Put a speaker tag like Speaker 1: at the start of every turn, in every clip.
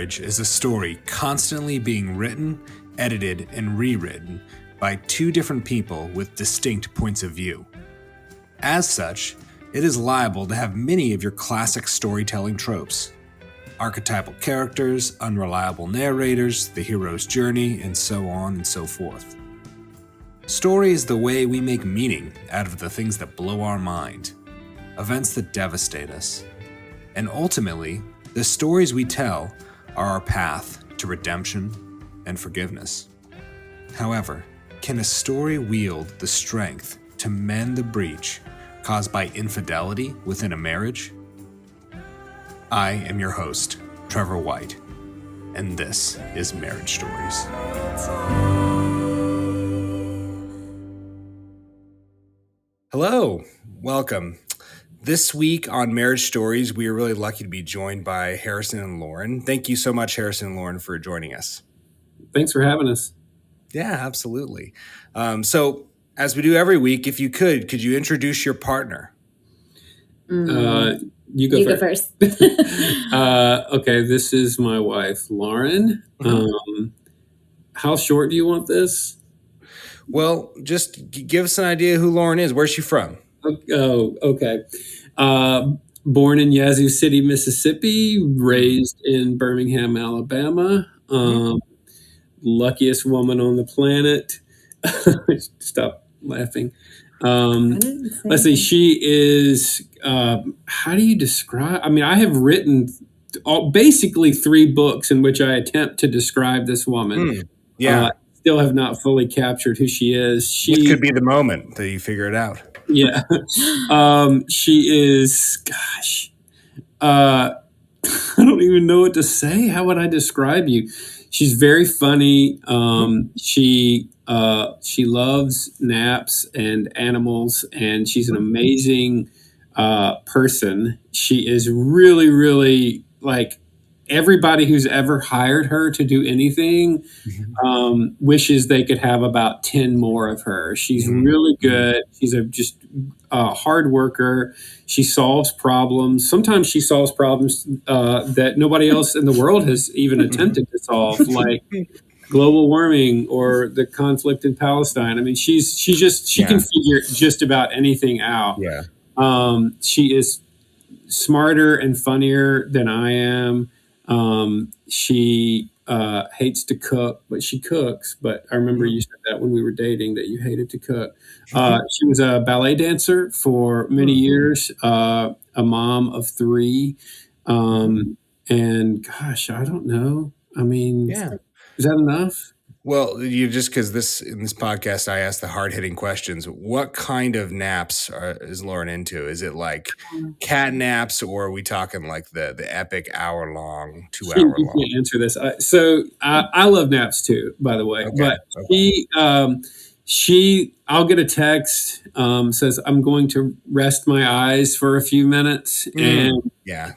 Speaker 1: marriage is a story constantly being written, edited, and rewritten by two different people with distinct points of view. As such, it is liable to have many of your classic storytelling tropes. Archetypal characters, unreliable narrators, the hero's journey, and so on and so forth. Story is the way we make meaning out of the things that blow our mind, events that devastate us. And ultimately, the stories we tell are our path to redemption and forgiveness. However, can a story wield the strength to mend the breach caused by infidelity within a marriage? I am your host, Trevor White, and this is Marriage Stories. Hello, welcome. This week on Marriage Stories, we are really lucky to be joined by Harrison and Lauren. Thank you so much, Harrison and Lauren, for joining us.
Speaker 2: Thanks for having us.
Speaker 1: Yeah, absolutely. So, as we do every week, if you could you introduce your partner?
Speaker 2: You go first. Okay, this is my wife, Lauren. How short do you want this?
Speaker 1: Well, just give us an idea who Lauren is. Where's she from?
Speaker 2: Oh, okay. Born in Yazoo City, Mississippi, raised in Birmingham, Alabama. Luckiest woman on the planet. Stop laughing. Let's see. She is, how do you describe? I mean, I have written basically 3 books in which I attempt to describe this woman. Still have not fully captured who she is.
Speaker 1: This could be the moment that you figure it out.
Speaker 2: Yeah. She is, I don't even know what to say. How would I describe you? She's very funny. She loves naps and animals, and she's an amazing person. She is really, really like everybody who's ever hired her to do anything wishes they could have about 10 more of her. She's really good. She's just a hard worker. She solves problems. Sometimes she solves problems that nobody else in the world has even attempted to solve, like global warming or the conflict in Palestine. I mean, she can figure just about anything out.
Speaker 1: Yeah.
Speaker 2: She is smarter and funnier than I am. She hates to cook, but she cooks. But I remember you said that when we were dating, that you hated to cook. She was a ballet dancer for many years, a mom of 3. And gosh, I don't know. I mean, is that enough?
Speaker 1: Well, you just because in this podcast, I ask the hard-hitting questions. What kind of naps is Lauren into? Is it like cat naps, or are we talking like the epic hour-long, 2-hour long?
Speaker 2: You can't answer this. I love naps too, by the way.
Speaker 1: Okay.
Speaker 2: But I'll get a text says I'm going to rest my eyes for a few minutes, and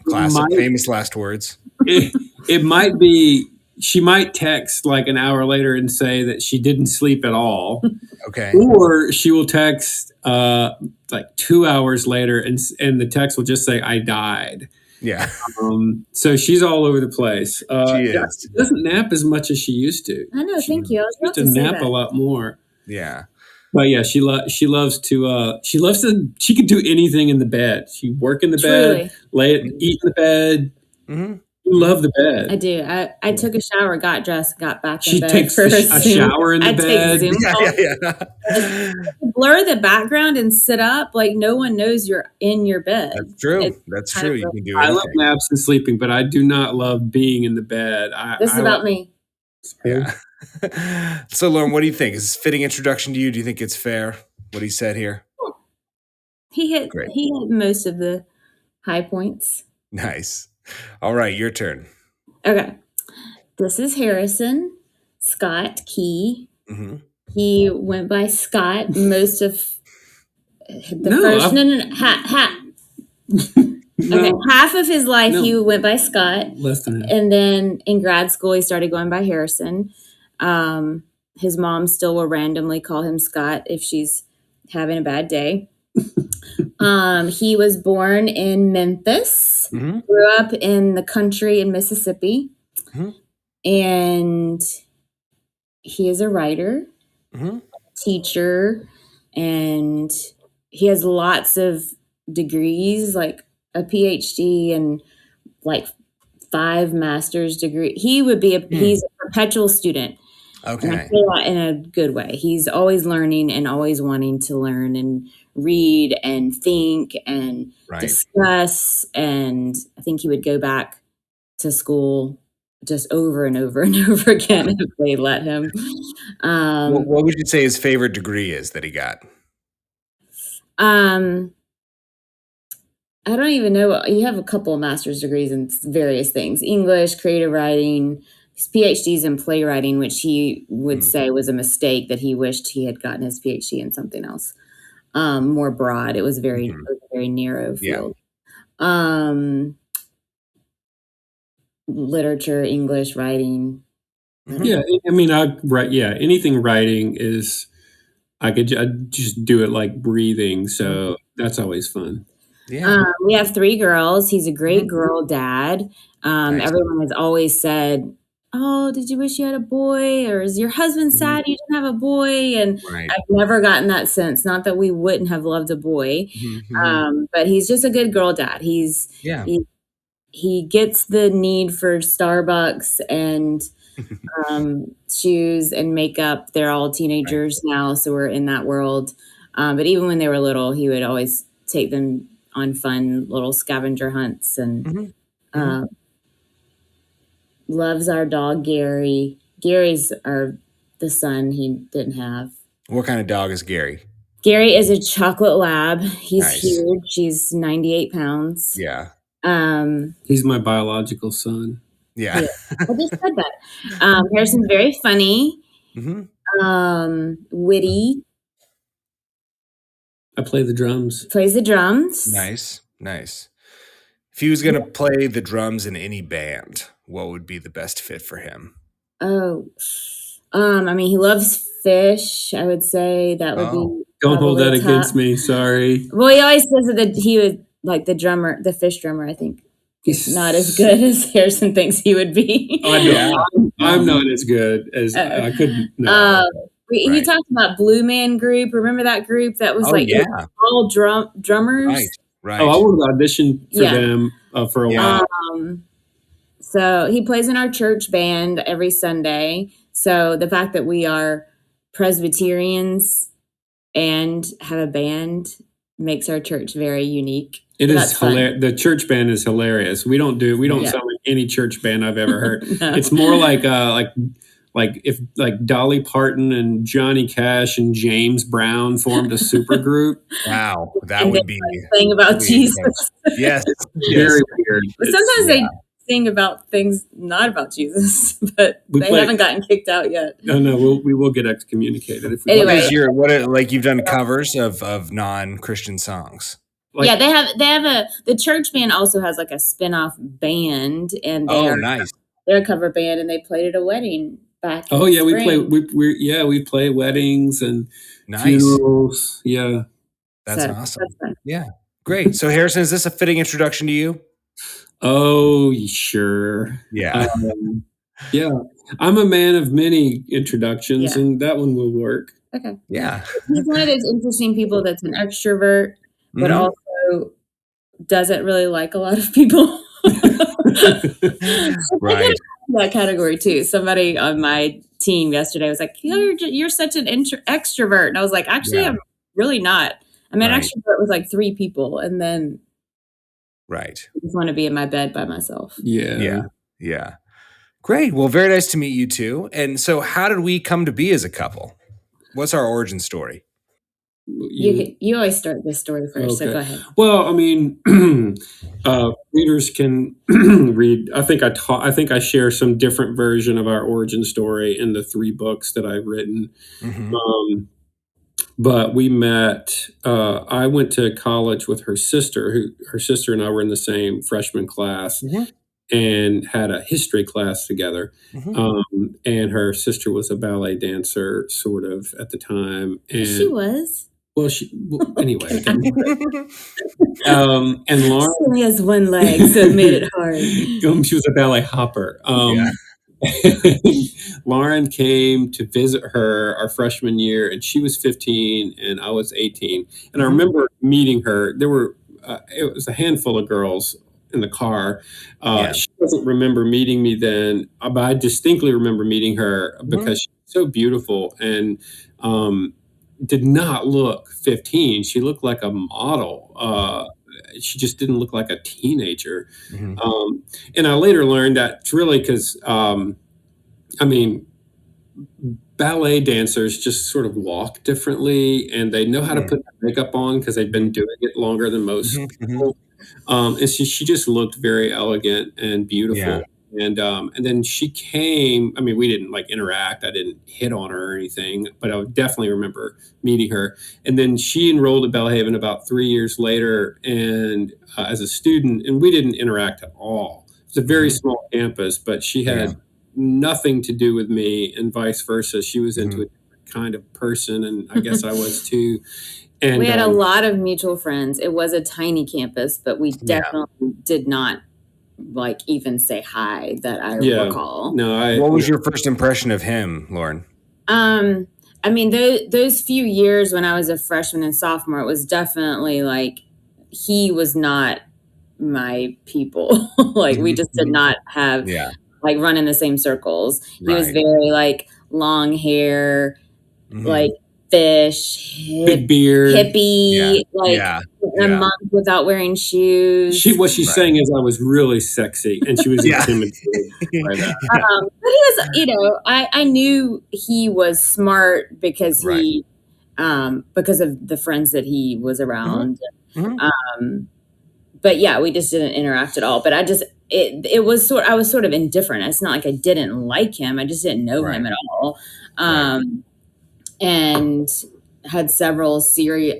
Speaker 1: classic, famous last words.
Speaker 2: It might be. She might text like an hour later and say that she didn't sleep at all.
Speaker 1: Okay.
Speaker 2: Or she will text like 2 hours later and the text will just say, I died.
Speaker 1: Yeah.
Speaker 2: So she's all over the place.
Speaker 1: She is.
Speaker 2: She doesn't nap as much as she used to.
Speaker 3: I know. Thank you. I was
Speaker 2: about to nap a lot more.
Speaker 1: Yeah.
Speaker 2: But yeah, she loves to, she could do anything in the bed. She work in the bed, eat in the bed.
Speaker 1: Mm-hmm.
Speaker 2: You love the bed.
Speaker 3: I do. I took a shower, got dressed, got back in bed.
Speaker 2: She takes a shower in the bed.
Speaker 3: Take Zoom blur the background and sit up like no one knows you're in your bed.
Speaker 1: That's true. That's true. You can do anything.
Speaker 2: I love naps and sleeping, but I do not love being in the bed.
Speaker 3: This is about me.
Speaker 1: Yeah. So, Lauren, what do you think? Is this a fitting introduction to you? Do you think it's fair what he said here?
Speaker 3: He hit most of the high points.
Speaker 1: Nice. All right, your turn.
Speaker 3: Okay. This is Harrison Scott Key.
Speaker 1: Mm-hmm.
Speaker 3: He went by Scott most of the half of his life he went by Scott.
Speaker 2: Less than half.
Speaker 3: And then in grad school he started going by Harrison. His mom still will randomly call him Scott if she's having a bad day. He was born in Memphis, grew up in the country in Mississippi.
Speaker 1: Mhm.
Speaker 3: And he is a writer,
Speaker 1: Mhm.
Speaker 3: teacher, and he has lots of degrees, like a PhD and like 5 master's degree. He's a perpetual student. And I
Speaker 1: Okay.
Speaker 3: say that in a good way. He's always learning and always wanting to learn and read and think and
Speaker 1: Right.
Speaker 3: discuss. And I think he would go back to school just over and over and over again if they let him.
Speaker 1: What would you say his favorite degree is that he got?
Speaker 3: I don't even know. You have a couple of master's degrees in various things: English, creative writing, his PhDs in playwriting, which he would say was a mistake, that he wished he had gotten his PhD in something else, more broad. It was a very narrow
Speaker 1: Yeah.
Speaker 3: field. Literature, English, writing.
Speaker 2: Yeah, I mean, anything writing is, I just do it like breathing, so that's always fun.
Speaker 1: Yeah.
Speaker 3: We have 3 girls. He's a great girl dad.
Speaker 1: Nice.
Speaker 3: Everyone has always said, "Oh, did you wish you had a boy?" Or, "Is your husband sad you didn't have a boy?" And
Speaker 1: Right.
Speaker 3: I've never gotten that sense. Not that we wouldn't have loved a boy,
Speaker 1: Mhm.
Speaker 3: but he's just a good girl dad.
Speaker 1: Yeah.
Speaker 3: He gets the need for Starbucks and shoes and makeup. They're all teenagers now, so we're in that world. But even when they were little, he would always take them on fun little scavenger hunts, and loves our dog Gary. Gary's the son he didn't have.
Speaker 1: What kind of dog is Gary?
Speaker 3: Gary is a chocolate lab. He's
Speaker 1: Nice.
Speaker 3: huge. He's 98 pounds.
Speaker 1: Yeah.
Speaker 2: He's my biological son.
Speaker 1: Yeah.
Speaker 3: I just said that. Harrison's very funny, witty.
Speaker 2: I play the drums.
Speaker 3: Plays the drums.
Speaker 1: Nice. If he was going to play the drums in any band, what would be the best fit for him?
Speaker 3: Oh, I mean, he loves fish. I would say that would be.
Speaker 2: Don't hold that
Speaker 3: top.
Speaker 2: against me. Sorry.
Speaker 3: Well, he always says that he would like the drummer, the fish drummer. I think he's not as good as Harrison thinks he would be.
Speaker 2: I'm not as good as I couldn't. No.
Speaker 3: He talked about Blue Man Group. Remember that group that was all drummers?
Speaker 1: Right.
Speaker 2: Oh, I would have auditioned for them for a while.
Speaker 3: So he plays in our church band every Sunday. So the fact that we are Presbyterians and have a band makes our church very unique.
Speaker 2: It is hilarious. The church band is hilarious. We don't sound like any church band I've ever heard. No. It's more like if Dolly Parton and Johnny Cash and James Brown formed a super group.
Speaker 1: Wow, that would be
Speaker 3: saying about Jesus.
Speaker 1: Yes,
Speaker 2: very weird.
Speaker 3: But sometimes they sing about things not about Jesus, but they haven't gotten kicked out yet.
Speaker 2: No, we will get excommunicated if we.
Speaker 3: Anyway,
Speaker 1: you've done covers of non-Christian songs.
Speaker 3: They have the church band also has like a spin-off band, and
Speaker 1: nice.
Speaker 3: They're a cover band, and they played at a wedding back.
Speaker 2: We play weddings and funerals. Yeah,
Speaker 1: that's awesome. That's fun. Yeah, great. So Harrison, is this a fitting introduction to you?
Speaker 2: Oh, sure.
Speaker 1: Yeah.
Speaker 2: I'm a man of many introductions, and that one will work.
Speaker 3: Okay.
Speaker 1: Yeah.
Speaker 3: He's one of those interesting people that's an extrovert, but also doesn't really like a lot of people.
Speaker 1: Right.
Speaker 3: That category too. Somebody on my team yesterday was like, "You're such an extrovert," and I was like, "Actually, I'm really not. I'm an extrovert with like 3 people, and then."
Speaker 1: Right.
Speaker 3: I just want to be in my bed by myself.
Speaker 1: Yeah. Great. Well, very nice to meet you two. And so how did we come to be as a couple? What's our origin story?
Speaker 3: You always start this story first, so go ahead.
Speaker 2: Well, I mean, readers can read. I think I share some different version of our origin story in the 3 books that I've written. But we met, I went to college with her sister, her sister and I were in the same freshman class and had a history class together. And her sister was a ballet dancer sort of at the time. And
Speaker 3: she was?
Speaker 2: Well, anyway. It doesn't matter. And Lauren
Speaker 3: She only has one leg, so it made it hard.
Speaker 2: she was a ballet hopper. Lauren came to visit her our freshman year, and she was 15 and I was 18. And I remember meeting her. There were it was a handful of girls in the car. She doesn't remember meeting me then, but I distinctly remember meeting her because she's so beautiful and did not look 15. She looked like a model. She just didn't look like a teenager. And I later learned that it's really because, ballet dancers just sort of walk differently and they know how to put makeup on because they've been doing it longer than most people. And she just looked very elegant and beautiful. And then she came. I mean, we didn't like interact. I didn't hit on her or anything, but I would definitely remember meeting her. And then she enrolled at Belhaven about 3 years later, and as a student, and we didn't interact at all. It's a very small campus, but she had nothing to do with me, and vice versa. She was into a different kind of person, and I guess I was too. And
Speaker 3: we had a lot of mutual friends. It was a tiny campus, but we definitely did not like even say hi that I recall.
Speaker 2: No,
Speaker 1: what was your first impression of him, Lauren?
Speaker 3: I mean, those few years when I was a freshman and sophomore, it was definitely like he was not my people. Like we just did not have like run in the same circles. He was very like long hair, like fish,
Speaker 2: big beard,
Speaker 3: hippie, a month without wearing shoes.
Speaker 2: What she's saying is I was really sexy, and she was intimidated by that.
Speaker 3: But he was, I knew he was smart because he, because of the friends that he was around. But yeah, we just didn't interact at all. But I was sort of indifferent. It's not like I didn't like him. I just didn't know him at all. And had several serious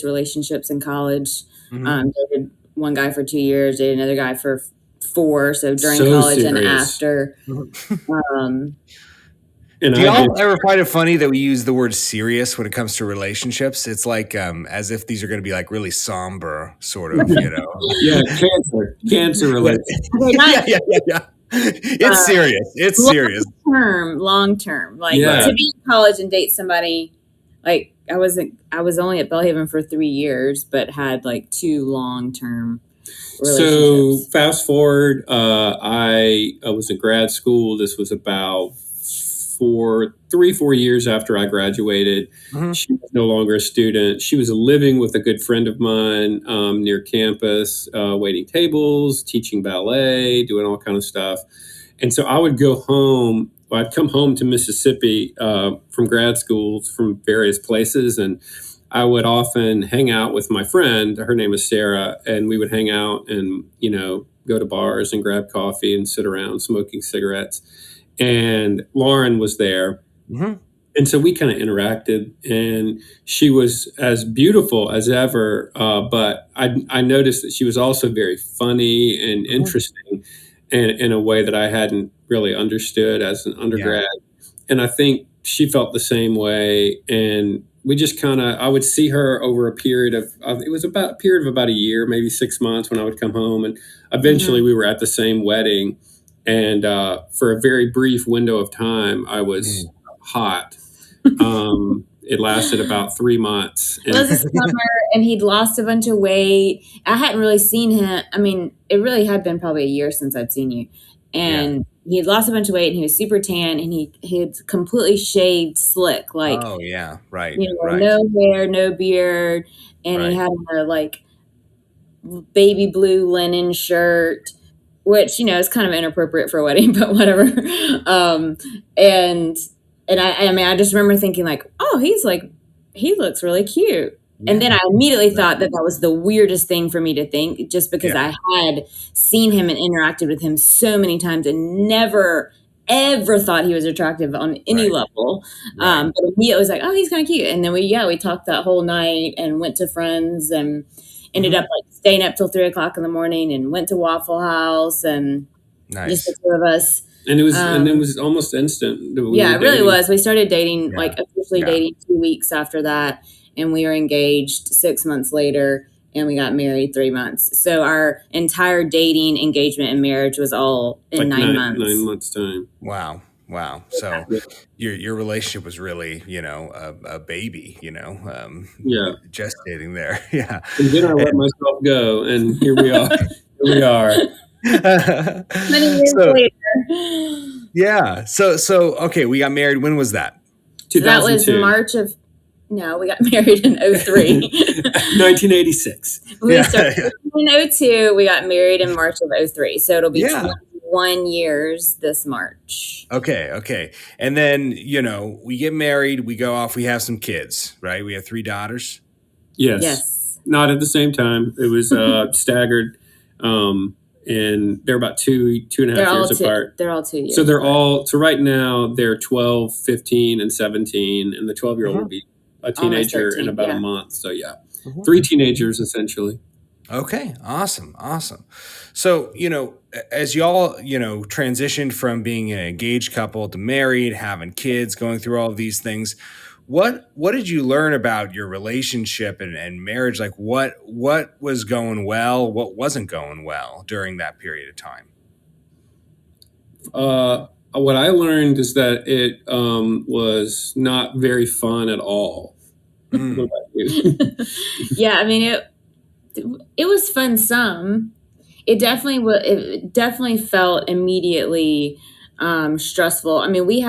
Speaker 3: relationships in college. Dated one guy for 2 years, dated another guy for 4. So during college serious. And after.
Speaker 1: Do y'all ever find it funny that we use the word serious when it comes to relationships? It's like as if these are going to be like really somber, sort of,
Speaker 2: cancer related.
Speaker 1: It's serious. It's serious.
Speaker 3: Long term. Like to be in college and date somebody, like I was only at Belhaven for 3 years, but had like 2 long-term relationships.
Speaker 2: So fast forward, I was in grad school. This was about 3-4 years after I graduated. She was no longer a student. She was living with a good friend of mine near campus, waiting tables, teaching ballet, doing all kind of stuff. And so I would go home. I'd come home to Mississippi from grad school from various places, and I would often hang out with my friend. Her name is Sarah, and we would hang out and go to bars and grab coffee and sit around smoking cigarettes. And Lauren was there. And so we kind of interacted, and she was as beautiful as ever. But I noticed that she was also very funny and interesting in a way that I hadn't really understood as an undergrad. And I think she felt the same way. And we just I would see her over a period of about a year, maybe 6 months when I would come home. And eventually we were at the same wedding. And for a very brief window of time, I was hot. It lasted about 3 months.
Speaker 3: It was a summer, and he'd lost a bunch of weight. I hadn't really seen him. I mean, it really had been probably a year since I'd seen you. And he had lost a bunch of weight, and he was super tan, and he had completely shaved slick. Like,
Speaker 1: no hair, no beard. And he had a like baby blue linen shirt, which, is kind of inappropriate for a wedding, but whatever. And I just remember thinking like, oh, he looks really cute. And then I immediately thought that was the weirdest thing for me to think, just because I had seen him and interacted with him so many times and never, ever thought he was attractive on any level. But immediately I was like, oh, he's kind of cute. And then we talked that whole night and went to friends and ended up like staying up till 3 o'clock in the morning and went to Waffle House and just the 2 of us.
Speaker 2: And it was almost instant.
Speaker 3: It really was. We started dating, like officially dating 2 weeks after that. and we were engaged 6 months later, and we got married 3 months. So our entire dating, engagement, and marriage was all in
Speaker 2: Like
Speaker 3: 9 months.
Speaker 2: 9 months time.
Speaker 1: Wow. So your relationship was really, a baby, gestating there. Yeah.
Speaker 2: And then I let myself go, and here we are.
Speaker 3: Many years later.
Speaker 1: Yeah. So okay, we got married. When was that?
Speaker 3: So that was March of. No, we got married in 2003.
Speaker 2: 1986.
Speaker 3: We started in 2002. We got married in March of 2003. So it'll be 21 years this March.
Speaker 1: Okay. And then, we get married, we go off, we have some kids, right? We have 3 daughters.
Speaker 2: Yes. Not at the same time. It was staggered. And they're about 2.5 years apart.
Speaker 3: They're all 2 years.
Speaker 2: So right now they're 12, 15, and 17. And the 12-year-old will be a teenager 13, in about a month. So 3 teenagers essentially.
Speaker 1: Okay. Awesome. So, as y'all, transitioned from being an engaged couple to married, having kids, going through all of these things, what did you learn about your relationship and marriage? Like what was going well? What wasn't going well during that period of time?
Speaker 2: What I learned is that it was not very fun at all. What about you?
Speaker 3: Yeah, I mean it was fun some. It definitely felt immediately stressful. I mean, we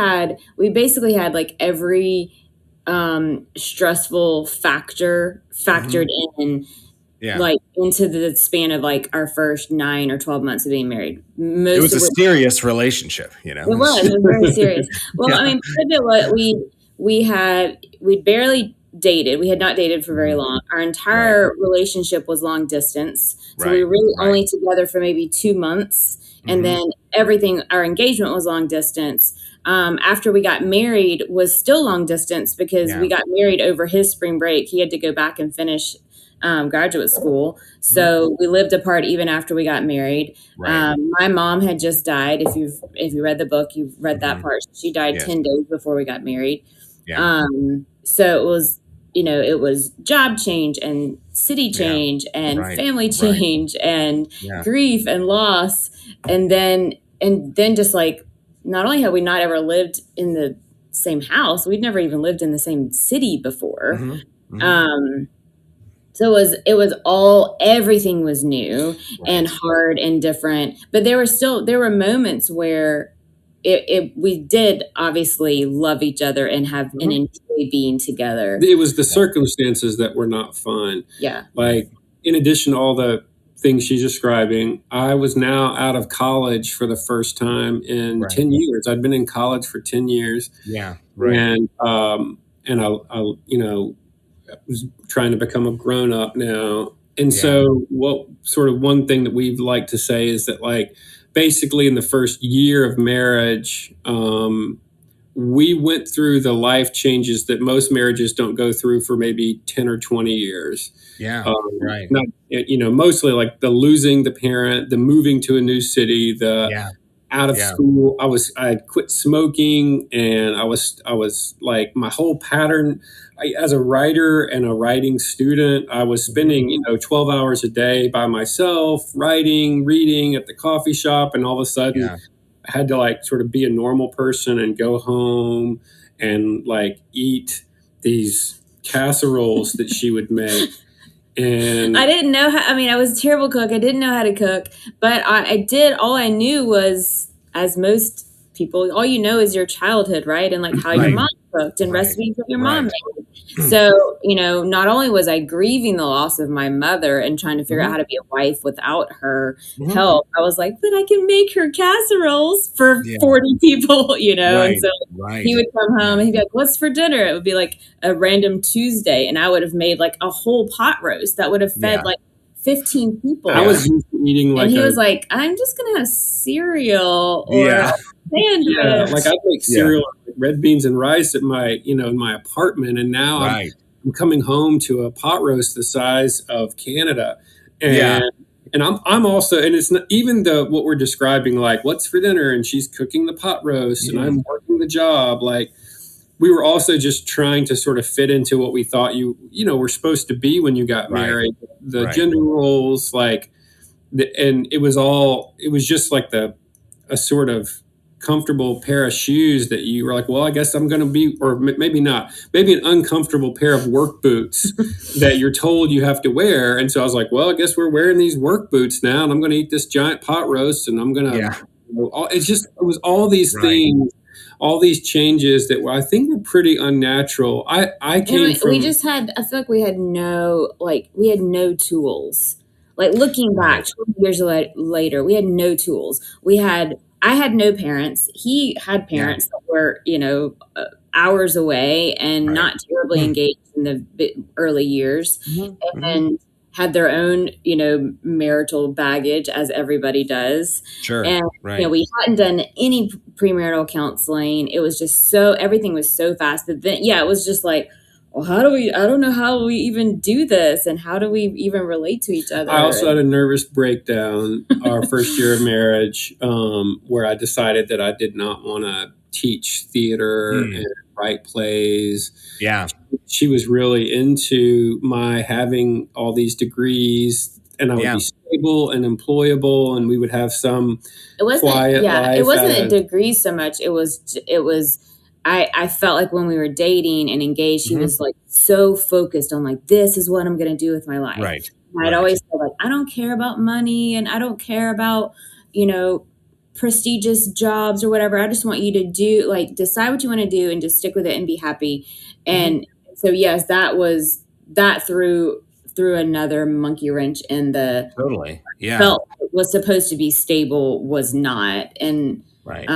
Speaker 3: basically had like every stressful factor factored in. Yeah. Like into the span of like our first 9 or 12 months of being married.
Speaker 1: It was a serious relationship, It
Speaker 3: was very serious. Well, I mean, we barely dated. We had not dated for very long. Our entire relationship was long distance. So we were really only together for maybe 2 months. And then our engagement was long distance. After we got married was still long distance because we got married over his spring break. He had to go back and finish graduate school. So we lived apart even after we got married. My mom had just died. If you read the book, you've read that part. She died 10 days before we got married. So it was, it was job change and city change and family change and grief and loss. And then just like, not only had we not ever lived in the same house, we'd never even lived in the same city before. So it was everything was new and hard and different, but there were moments where we did obviously love each other and and enjoy being together.
Speaker 2: It was the circumstances that were not fun.
Speaker 3: Yeah.
Speaker 2: Like in addition to all the things she's describing, I was now out of college for the first time in 10 years. I'd been in college for 10 years.
Speaker 1: Yeah. Right.
Speaker 2: And I was trying to become a grown up now. And so one thing that we'd like to say is that like, basically in the first year of marriage, we went through the life changes that most marriages don't go through for maybe 10 or 20 years.
Speaker 1: Yeah.
Speaker 2: Not, mostly like the losing the parent, the moving to a new city, out of school. I quit smoking, and I was like my whole pattern as a writer and a writing student, I was spending, 12 hours a day by myself, writing, reading at the coffee shop. And all of a sudden I had to like sort of be a normal person and go home and like eat these casseroles that she would make. And
Speaker 3: I didn't know I was a terrible cook. I didn't know how to cook, but all I knew was, as most people, all you know is your childhood, right? And like how your mom cooked and recipes that your mom made. So, not only was I grieving the loss of my mother and trying to figure out how to be a wife without her help, I was like, but I can make her casseroles for 40 people, and so he would come home and he'd be like, what's for dinner? It would be like a random Tuesday, and I would have made like a whole pot roast that would have fed like 15 people.
Speaker 2: I was used to eating like,
Speaker 3: and he was like, I'm just gonna have cereal or sandwich.
Speaker 2: Like I'd make cereal, red beans and rice at my, in my apartment, and now I'm coming home to a pot roast the size of Canada, and I'm also, and it's not even what we're describing, like what's for dinner, and she's cooking the pot roast, and I'm working the job, like we were also just trying to sort of fit into what we thought were supposed to be when you got
Speaker 1: Right.
Speaker 2: married. The
Speaker 1: Right.
Speaker 2: gender roles, and it was just like a sort of comfortable pair of shoes that you were like, well, I guess I'm going to be, or maybe not, maybe an uncomfortable pair of work boots that you're told you have to wear. And so I was like, well, I guess we're wearing these work boots now, and I'm going to eat this giant pot roast, and I'm going to,
Speaker 1: Yeah.
Speaker 2: it was all these
Speaker 1: Right.
Speaker 2: things, all these changes that I think were pretty unnatural. I came from,
Speaker 3: we just had, I feel like we had no tools. Like looking back
Speaker 1: Right.
Speaker 3: 20 years later, we had no tools. I had no parents. He had parents that were, hours away and
Speaker 1: Right.
Speaker 3: not terribly engaged in the early years, and had their own, marital baggage, as everybody does.
Speaker 1: Sure.
Speaker 3: And,
Speaker 1: Right.
Speaker 3: we hadn't done any premarital counseling. It was just everything was so fast. But then, it was just like, well, I don't know how we even do this, and how do we even relate to each other?
Speaker 2: I also had a nervous breakdown our first year of marriage, where I decided that I did not want to teach theater and write plays.
Speaker 1: Yeah.
Speaker 2: She was really into my having all these degrees, and I would be stable and employable, and we would have some quiet life.
Speaker 3: It wasn't a degree so much. It was. I felt like when we were dating and engaged, he was like so focused on like, this is what I'm going to do with my life.
Speaker 1: Right.
Speaker 3: And I'd always say like, I don't care about money, and I don't care about, prestigious jobs or whatever. I just want you to decide what you want to do and just stick with it and be happy. And so, yes, that threw another monkey wrench in the
Speaker 1: Totally. Yeah.
Speaker 3: felt was supposed to be stable was not. And
Speaker 1: Right.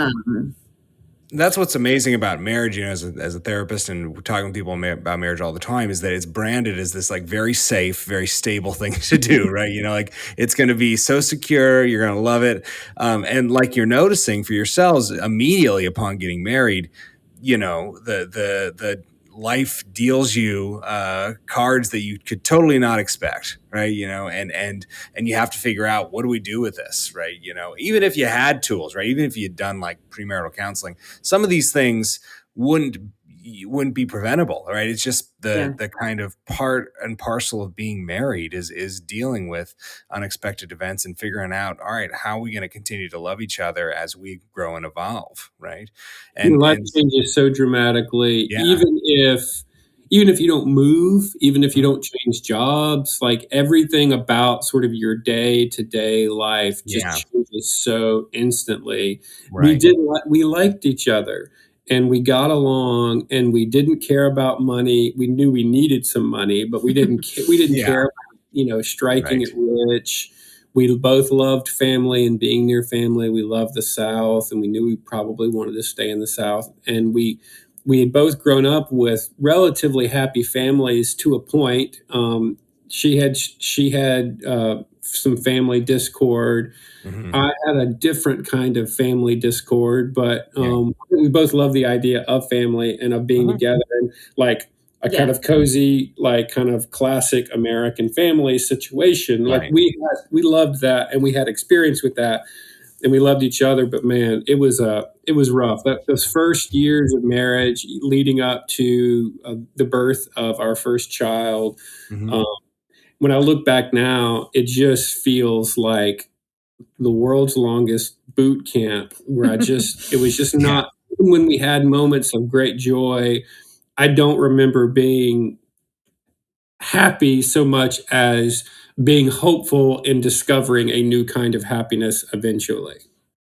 Speaker 1: That's what's amazing about marriage, as a therapist and talking with people about marriage all the time, is that it's branded as this like very safe, very stable thing to do, right? Like it's going to be so secure, you're going to love it. And like you're noticing for yourselves immediately upon getting married, the life deals you cards that you could totally not expect, right? And you have to figure out, what do we do with this, right? Even if you had tools, right? Even if you had done like premarital counseling, some of these things wouldn't be preventable, right? It's just the kind of part and parcel of being married is dealing with unexpected events and figuring out, all right, how are we going to continue to love each other as we grow and evolve, right?
Speaker 2: And life changes so dramatically,
Speaker 1: Yeah.
Speaker 2: even if you don't move, even if you don't change jobs, like everything about sort of your day-to-day life just changes so instantly.
Speaker 1: Right.
Speaker 2: We liked each other, and we got along, and we didn't care about money. We knew we needed some money, but we didn't care about, striking it rich. We both loved family and being near family. We loved the South, and we knew we probably wanted to stay in the South. And we had both grown up with relatively happy families to a point. She had some family discord. I had a different kind of family discord, but we both love the idea of family and of being together, and like a kind of cozy, like kind of classic American family situation. Like we loved that, and we had experience with that, and we loved each other. But man, it was rough. Those first years of marriage leading up to the birth of our first child. When I look back now, it just feels like the world's longest boot camp, where it was just not, even when we had moments of great joy, I don't remember being happy so much as being hopeful in discovering a new kind of happiness eventually.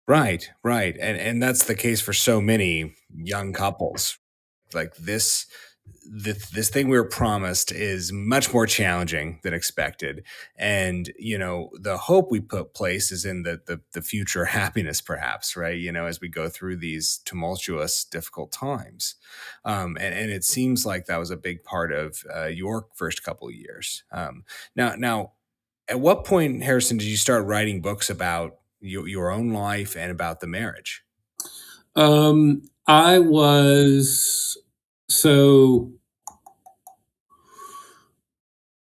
Speaker 1: Right. And that's the case for so many young couples. Like this thing we were promised is much more challenging than expected. And, the hope we put place is in the future happiness, perhaps, right? As we go through these tumultuous, difficult times. And it seems like that was a big part of your first couple of years. Now, at what point, Harrison, did you start writing books about your own life and about the marriage?
Speaker 2: I was so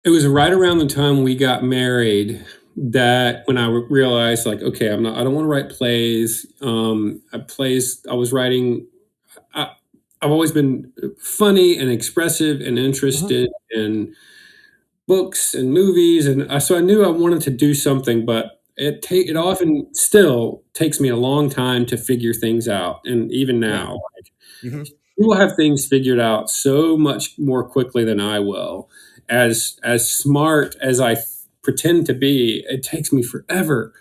Speaker 2: it was right around the time we got married that when I realized, like, okay, I don't want to write plays. I was writing, I've always been funny and expressive and interested in books and movies, and so I knew I wanted to do something, but it often still takes me a long time to figure things out, and even
Speaker 1: Yeah.
Speaker 2: now, like,
Speaker 1: Mhm.
Speaker 2: you will have things figured out so much more quickly than I will. As smart as I pretend to be, it takes me forever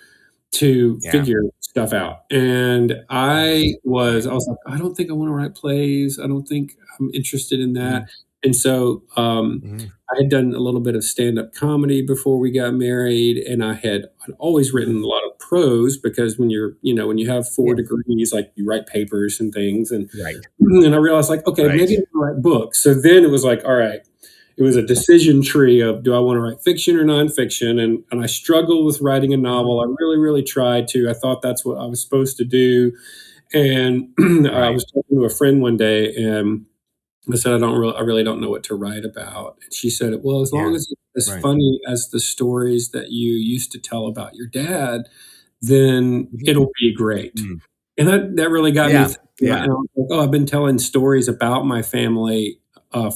Speaker 2: to
Speaker 1: Yeah.
Speaker 2: figure stuff out. And
Speaker 1: Right.
Speaker 2: I was like, I don't think I want to write plays. I don't think I'm interested in that.
Speaker 1: Mhm.
Speaker 2: And so
Speaker 1: Mhm.
Speaker 2: I had done a little bit of stand-up comedy before we got married, and I'd always written
Speaker 1: Mhm.
Speaker 2: a lot of prose because when you have four
Speaker 1: Yeah.
Speaker 2: degrees, like you write papers and things,
Speaker 1: Right.
Speaker 2: and I realized like, okay,
Speaker 1: Right.
Speaker 2: maybe I can write books. So then it was like, all right, it was a decision tree of do I want to write fiction or nonfiction? And I struggled with writing a
Speaker 1: Mhm.
Speaker 2: novel. I really, really tried to. I thought that's what I was supposed to do. And I
Speaker 1: Right.
Speaker 2: was talking to a friend one day, and I said, I really don't know what to write about. And she said, well, as long
Speaker 1: Yeah.
Speaker 2: as it's as
Speaker 1: Right.
Speaker 2: funny as the stories that you used to tell about your dad, then
Speaker 1: Mhm.
Speaker 2: it'll be great.
Speaker 1: Mm.
Speaker 2: And that really got me
Speaker 1: Yeah.
Speaker 2: thinking. And
Speaker 1: Yeah.
Speaker 2: I was like, oh, I've been telling stories about my family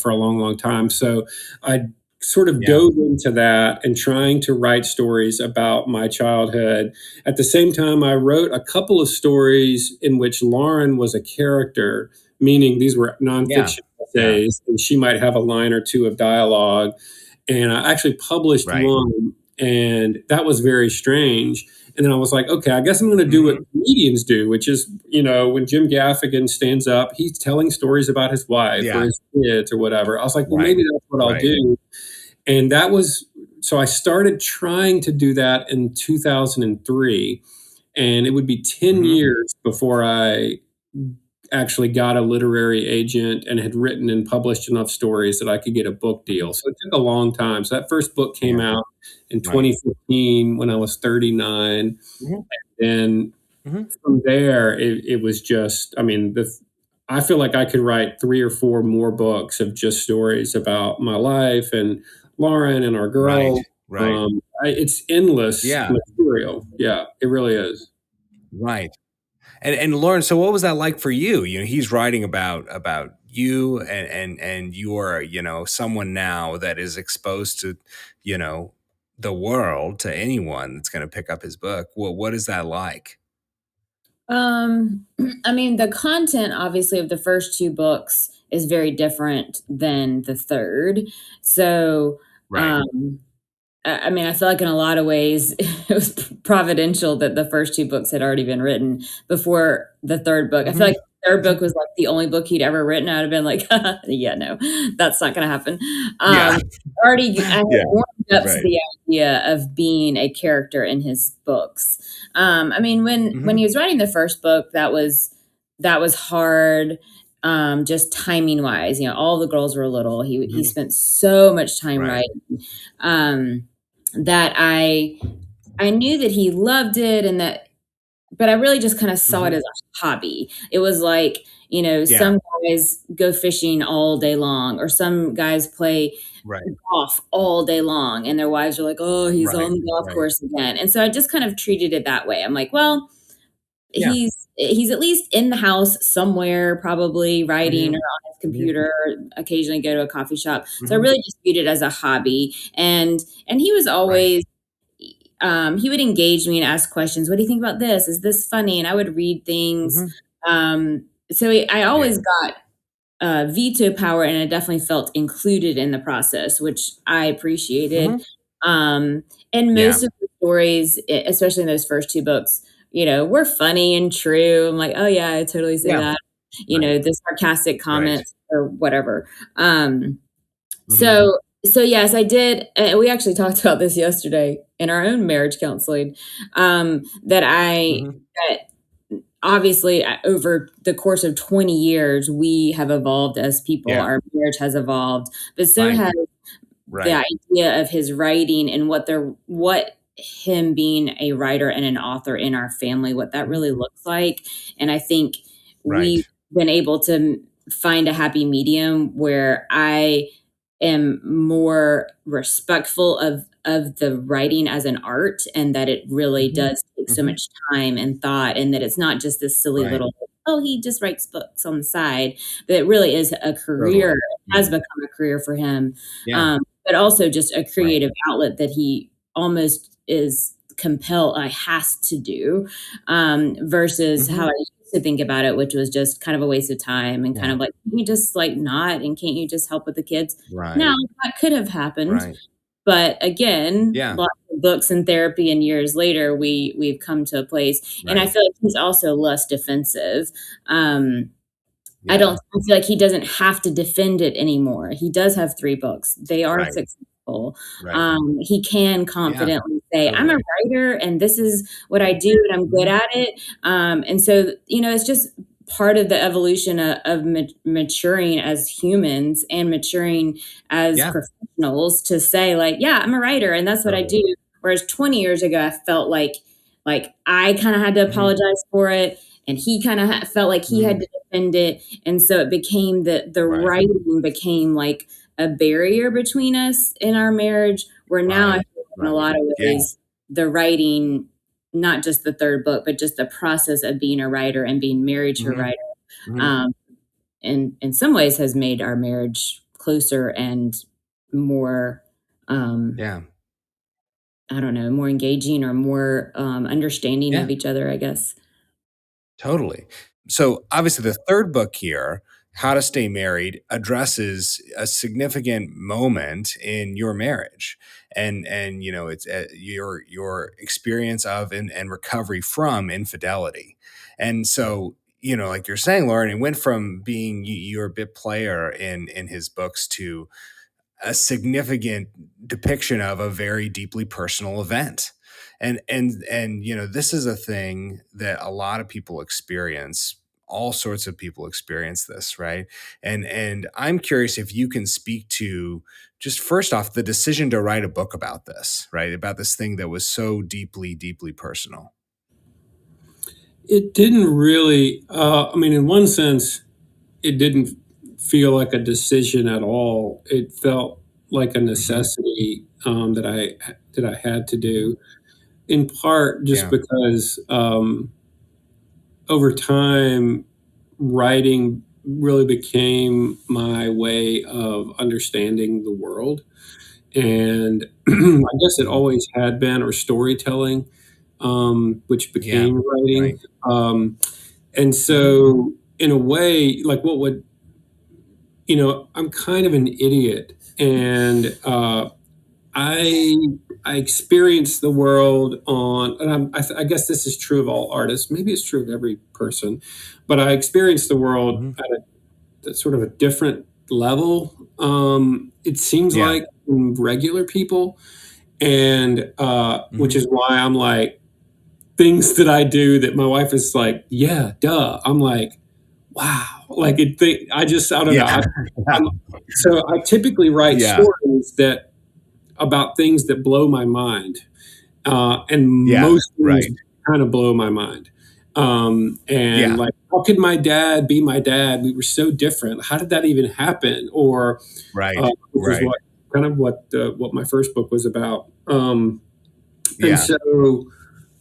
Speaker 2: for a long, long time. So I sort of
Speaker 1: Yeah.
Speaker 2: dove into that and trying to write stories about my childhood. At the same time, I wrote a couple of stories in which Lauren was a character, meaning these were
Speaker 1: Yeah.
Speaker 2: nonfiction
Speaker 1: Yeah.
Speaker 2: essays, and she might have a line or two of dialogue. And I actually published
Speaker 1: Right.
Speaker 2: one, and that was very strange. And then I was like, okay, I guess I'm going to do what
Speaker 1: Mhm.
Speaker 2: comedians do, which is, when Jim Gaffigan stands up, he's telling stories about his wife or
Speaker 1: Yeah.
Speaker 2: his kids or whatever. I was like, well,
Speaker 1: Right.
Speaker 2: maybe that's what I'll
Speaker 1: Right.
Speaker 2: do. And so I started trying to do that in 2003. And it would be 10
Speaker 1: Mhm.
Speaker 2: years before I actually got a literary agent and had written and published enough stories that I could get a book
Speaker 1: Mhm.
Speaker 2: deal. So it took a long time. So that first book came
Speaker 1: Yeah.
Speaker 2: out in
Speaker 1: Right.
Speaker 2: 2015 when I was 39.
Speaker 1: Mhm.
Speaker 2: And
Speaker 1: Mhm.
Speaker 2: from there, it was just, I mean, I feel like I could write 3 or 4 more books of just stories about my life and Lauren and our
Speaker 1: Right.
Speaker 2: girl.
Speaker 1: Right.
Speaker 2: It's endless
Speaker 1: Yeah.
Speaker 2: material. Yeah, it really is.
Speaker 1: Right. And Lauren, so what was that like for you? He's writing about you and you're, someone now that is exposed to, you know, the world to anyone that's going to pick up his book. What is that like?
Speaker 3: Um, I mean, the content obviously of the first two books is very different than the third. So,
Speaker 1: Right.
Speaker 3: um, I mean, I feel like in a lot of ways it was providential that the first two books had already been written before the third book. I feel
Speaker 1: Mhm.
Speaker 3: like the third
Speaker 1: Mhm.
Speaker 3: book was like the only book he'd ever written. I'd have been like, yeah, no, that's not going to happen.
Speaker 1: Yeah.
Speaker 3: I had
Speaker 1: Yeah.
Speaker 3: warmed up to
Speaker 1: Right.
Speaker 3: the idea of being a character in his books. I mean, when he
Speaker 1: Mhm.
Speaker 3: was writing the first book, that was hard. Just timing wise, all the girls were little. He
Speaker 1: Mhm.
Speaker 3: spent so much time
Speaker 1: Right.
Speaker 3: writing. Um, that I knew that he loved it but I really just kind of saw it
Speaker 1: Mhm.
Speaker 3: as a hobby. It was like,
Speaker 1: Yeah.
Speaker 3: some guys go fishing all day long or some guys play
Speaker 1: Right.
Speaker 3: golf all day long and their wives are like, "Oh, he's
Speaker 1: Right.
Speaker 3: on the golf
Speaker 1: Right.
Speaker 3: course again." And so I just kind of treated it that way. I'm like, "Well,
Speaker 1: Yeah.
Speaker 3: he's at least in the house somewhere, probably writing or
Speaker 1: Mhm.
Speaker 3: on his
Speaker 1: Mhm.
Speaker 3: computer, occasionally go to a coffee shop." So I
Speaker 1: Mhm.
Speaker 3: really just viewed it as a hobby, and he was
Speaker 1: Right.
Speaker 3: always he would engage me and ask questions. What do you think about this? Is this funny? And I would read things.
Speaker 1: Mhm.
Speaker 3: I
Speaker 1: Yeah.
Speaker 3: always got veto power, and I definitely felt included in the process, which I appreciated.
Speaker 1: Mhm.
Speaker 3: Um, and
Speaker 1: Yeah.
Speaker 3: most of the stories, especially in those first two books, were funny and true. I'm like, oh yeah, I totally say
Speaker 1: Yeah.
Speaker 3: that.
Speaker 1: Right.
Speaker 3: The sarcastic
Speaker 1: Right.
Speaker 3: comments or whatever. Um,
Speaker 1: Mhm.
Speaker 3: so yes, I did. And we actually talked about this yesterday in our own marriage counseling. That
Speaker 1: Mhm.
Speaker 3: obviously over the course of 20 years, we have evolved as people.
Speaker 1: Yeah.
Speaker 3: Our marriage has evolved, but so
Speaker 1: Right.
Speaker 3: has the
Speaker 1: Right.
Speaker 3: idea of his writing and what him being a writer and an author in our family, what that
Speaker 1: Mhm.
Speaker 3: really looks like. And I think
Speaker 1: Right.
Speaker 3: we've been able to find a happy medium where I am more respectful of the writing as an art and that it really
Speaker 1: Mhm.
Speaker 3: does take so
Speaker 1: Mhm.
Speaker 3: much time and thought and that it's not just this silly
Speaker 1: Right.
Speaker 3: little oh, he just writes books on the side. But it really is a career,
Speaker 1: Totally.
Speaker 3: has become a career for him.
Speaker 1: Yeah.
Speaker 3: But also just a
Speaker 1: Right.
Speaker 3: creative outlet that he almost is compelled, has to do, versus how I used to think about it, which was just kind of a waste of time and kind
Speaker 1: Yeah.
Speaker 3: of like, can you just like not, and can't you just help with the kids? Now,
Speaker 1: Right.
Speaker 3: that could have happened.
Speaker 1: Right.
Speaker 3: But again,
Speaker 1: Yeah.
Speaker 3: lots of books and therapy and years later, we've come to a place, and I
Speaker 1: Right.
Speaker 3: feel like he's also less defensive. I
Speaker 1: Yeah.
Speaker 3: feel like he doesn't have to defend it anymore. He does have 3 books. They are
Speaker 1: Right.
Speaker 3: successful.
Speaker 1: Right.
Speaker 3: He can
Speaker 1: Yeah.
Speaker 3: confidently say, "I'm a
Speaker 1: Totally.
Speaker 3: writer, and this is what I do, and I'm good
Speaker 1: Mhm.
Speaker 3: at it." And so, it's just part of the evolution of maturing as humans and maturing as
Speaker 1: Yeah.
Speaker 3: professionals to say, like, "Yeah, I'm a writer, and that's what I
Speaker 1: Totally.
Speaker 3: do." Whereas 20 years ago, I felt like I kinda had to
Speaker 1: Mhm.
Speaker 3: apologize for it, and he kinda felt like he had
Speaker 1: Mhm.
Speaker 3: to defend it, and so it became the
Speaker 1: Right.
Speaker 3: writing became like a barrier between us in our marriage, where now I
Speaker 1: Right.
Speaker 3: feel like in a
Speaker 1: Right.
Speaker 3: lot of
Speaker 1: Yeah.
Speaker 3: ways, the writing, not just the 3rd book, but just the process of being a writer and being married to a
Speaker 1: Mhm.
Speaker 3: writer,
Speaker 1: Mhm.
Speaker 3: um, in some ways has made our marriage closer and more,
Speaker 1: Yeah.
Speaker 3: I don't know, more engaging or more, understanding
Speaker 1: Yeah.
Speaker 3: of each other, I guess.
Speaker 1: Totally. So obviously the third book here, How to Stay Married, addresses a significant moment in your marriage. And it's your experience of and recovery from infidelity. And so, like you're saying, Lauren, it went from being you're a bit player in his books to a significant depiction of a very deeply personal event. And this is a thing that a lot of people experience. All sorts of people experience this, right? And I'm curious if you can speak to, just first off, the decision to write a book about this, right? About this thing that was so deeply, deeply personal.
Speaker 2: It didn't really, I mean, in one sense, it didn't feel like a decision at all. It felt like a
Speaker 1: Hmm.
Speaker 2: necessity that I had to do, in part just
Speaker 1: Yeah.
Speaker 2: because over time, writing really became my way of understanding the world. And I guess it
Speaker 1: Hmm.
Speaker 2: always had been, or storytelling, which
Speaker 1: Yeah.
Speaker 2: became writing.
Speaker 1: Right.
Speaker 2: And
Speaker 1: Hmm.
Speaker 2: so, in a way, like I'm kind of an idiot, and I I experience the world and I guess this is true of all artists. Maybe it's true of every person, but I experience the world
Speaker 1: Hmm.
Speaker 2: at sort of a different level. It seems
Speaker 1: Yeah.
Speaker 2: like regular people, and which
Speaker 1: Hmm.
Speaker 2: is why I'm like things that I do that my wife is like, yeah, duh. I'm like, wow, like I don't know.
Speaker 1: Yeah.
Speaker 2: I'm, so I typically write
Speaker 1: Yeah.
Speaker 2: stories that about things that blow my mind, and
Speaker 1: Yeah.
Speaker 2: most things
Speaker 1: Right.
Speaker 2: kind of blow my mind. And
Speaker 1: Yeah.
Speaker 2: like, how could my dad be my dad? We were so different. How did that even happen? Or
Speaker 1: Right.
Speaker 2: which is
Speaker 1: Right.
Speaker 2: what my first book was about. And
Speaker 1: Yeah.
Speaker 2: so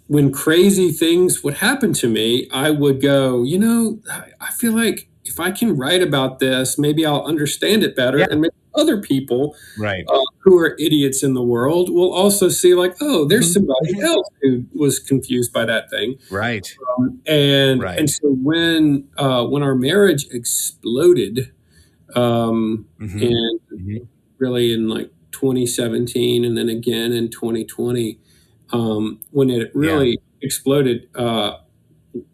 Speaker 2: when crazy things would happen to me, I would go, I feel like if I can write about this, maybe I'll understand it better,
Speaker 1: Yeah.
Speaker 2: and maybe other people
Speaker 1: Right.
Speaker 2: who are idiots in the world will also see, like, oh, there's
Speaker 1: Mhm.
Speaker 2: somebody
Speaker 1: Mhm.
Speaker 2: else who was confused by that thing.
Speaker 1: Right.
Speaker 2: And
Speaker 1: Right.
Speaker 2: so when our marriage exploded,
Speaker 1: Mhm.
Speaker 2: and
Speaker 1: Mhm.
Speaker 2: really in like 2017, and then again in 2020, when it
Speaker 1: Yeah.
Speaker 2: really exploded,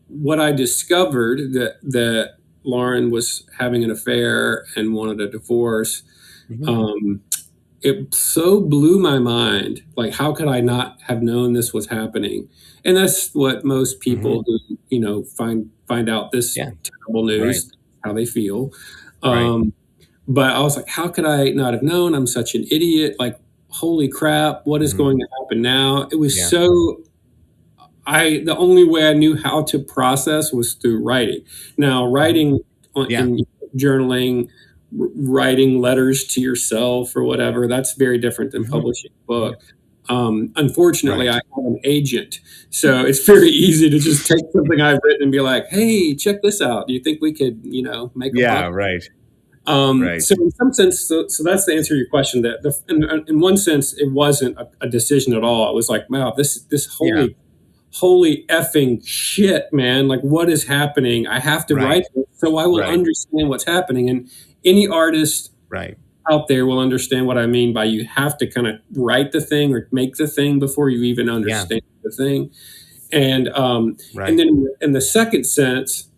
Speaker 2: what I discovered that Lauren was having an affair and wanted a divorce.
Speaker 1: Mhm.
Speaker 2: Um, it so blew my mind. Like, how could I not have known this was happening? And that's what most
Speaker 1: Mhm.
Speaker 2: people who find out this
Speaker 1: Yeah.
Speaker 2: terrible
Speaker 1: Right.
Speaker 2: news, how they feel.
Speaker 1: Right.
Speaker 2: Um, but I was like, how could I not have known? I'm such an idiot. Like, holy crap, what is
Speaker 1: Mhm.
Speaker 2: going to happen now? It was
Speaker 1: Yeah.
Speaker 2: so the only way I knew how to process was through writing. Now,
Speaker 1: Mhm.
Speaker 2: writing
Speaker 1: Yeah.
Speaker 2: in journaling, writing letters to yourself or whatever, that's very different than
Speaker 1: Mhm.
Speaker 2: publishing a
Speaker 1: Mhm.
Speaker 2: book. Unfortunately,
Speaker 1: Right.
Speaker 2: I have an agent, so it's very easy to just take something I've written and be like, "Hey, check this out. Do you think we could, make a
Speaker 1: Yeah,
Speaker 2: buck?"
Speaker 1: right. Right.
Speaker 2: So in some sense, so that's the answer to your question. That in one sense, it wasn't a decision at all. It was like, wow, this
Speaker 1: Yeah.
Speaker 2: holy effing shit, man! Like, what is happening? I have to
Speaker 1: Right.
Speaker 2: write this so I will
Speaker 1: Right.
Speaker 2: understand what's happening. And any artist
Speaker 1: Right.
Speaker 2: out there will understand what I mean by you have to kind of write the thing or make the thing before you even understand the thing. And then in the second sense,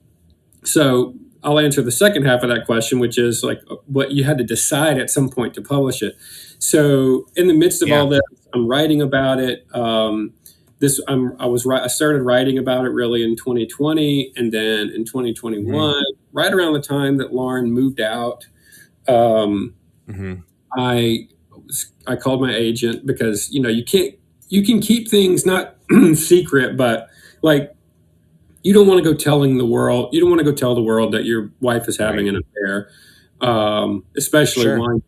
Speaker 2: so I'll answer the second half of that question, which is like what you had to decide at some point to publish it. So in the midst of all this, I'm writing about it. I started writing about it really in 2020, and then in 2021, right around the time that Lauren moved out, I called my agent because you can keep things not secret, but like you don't want to go telling the world. You don't want to go tell the world that your wife is having an affair, especially one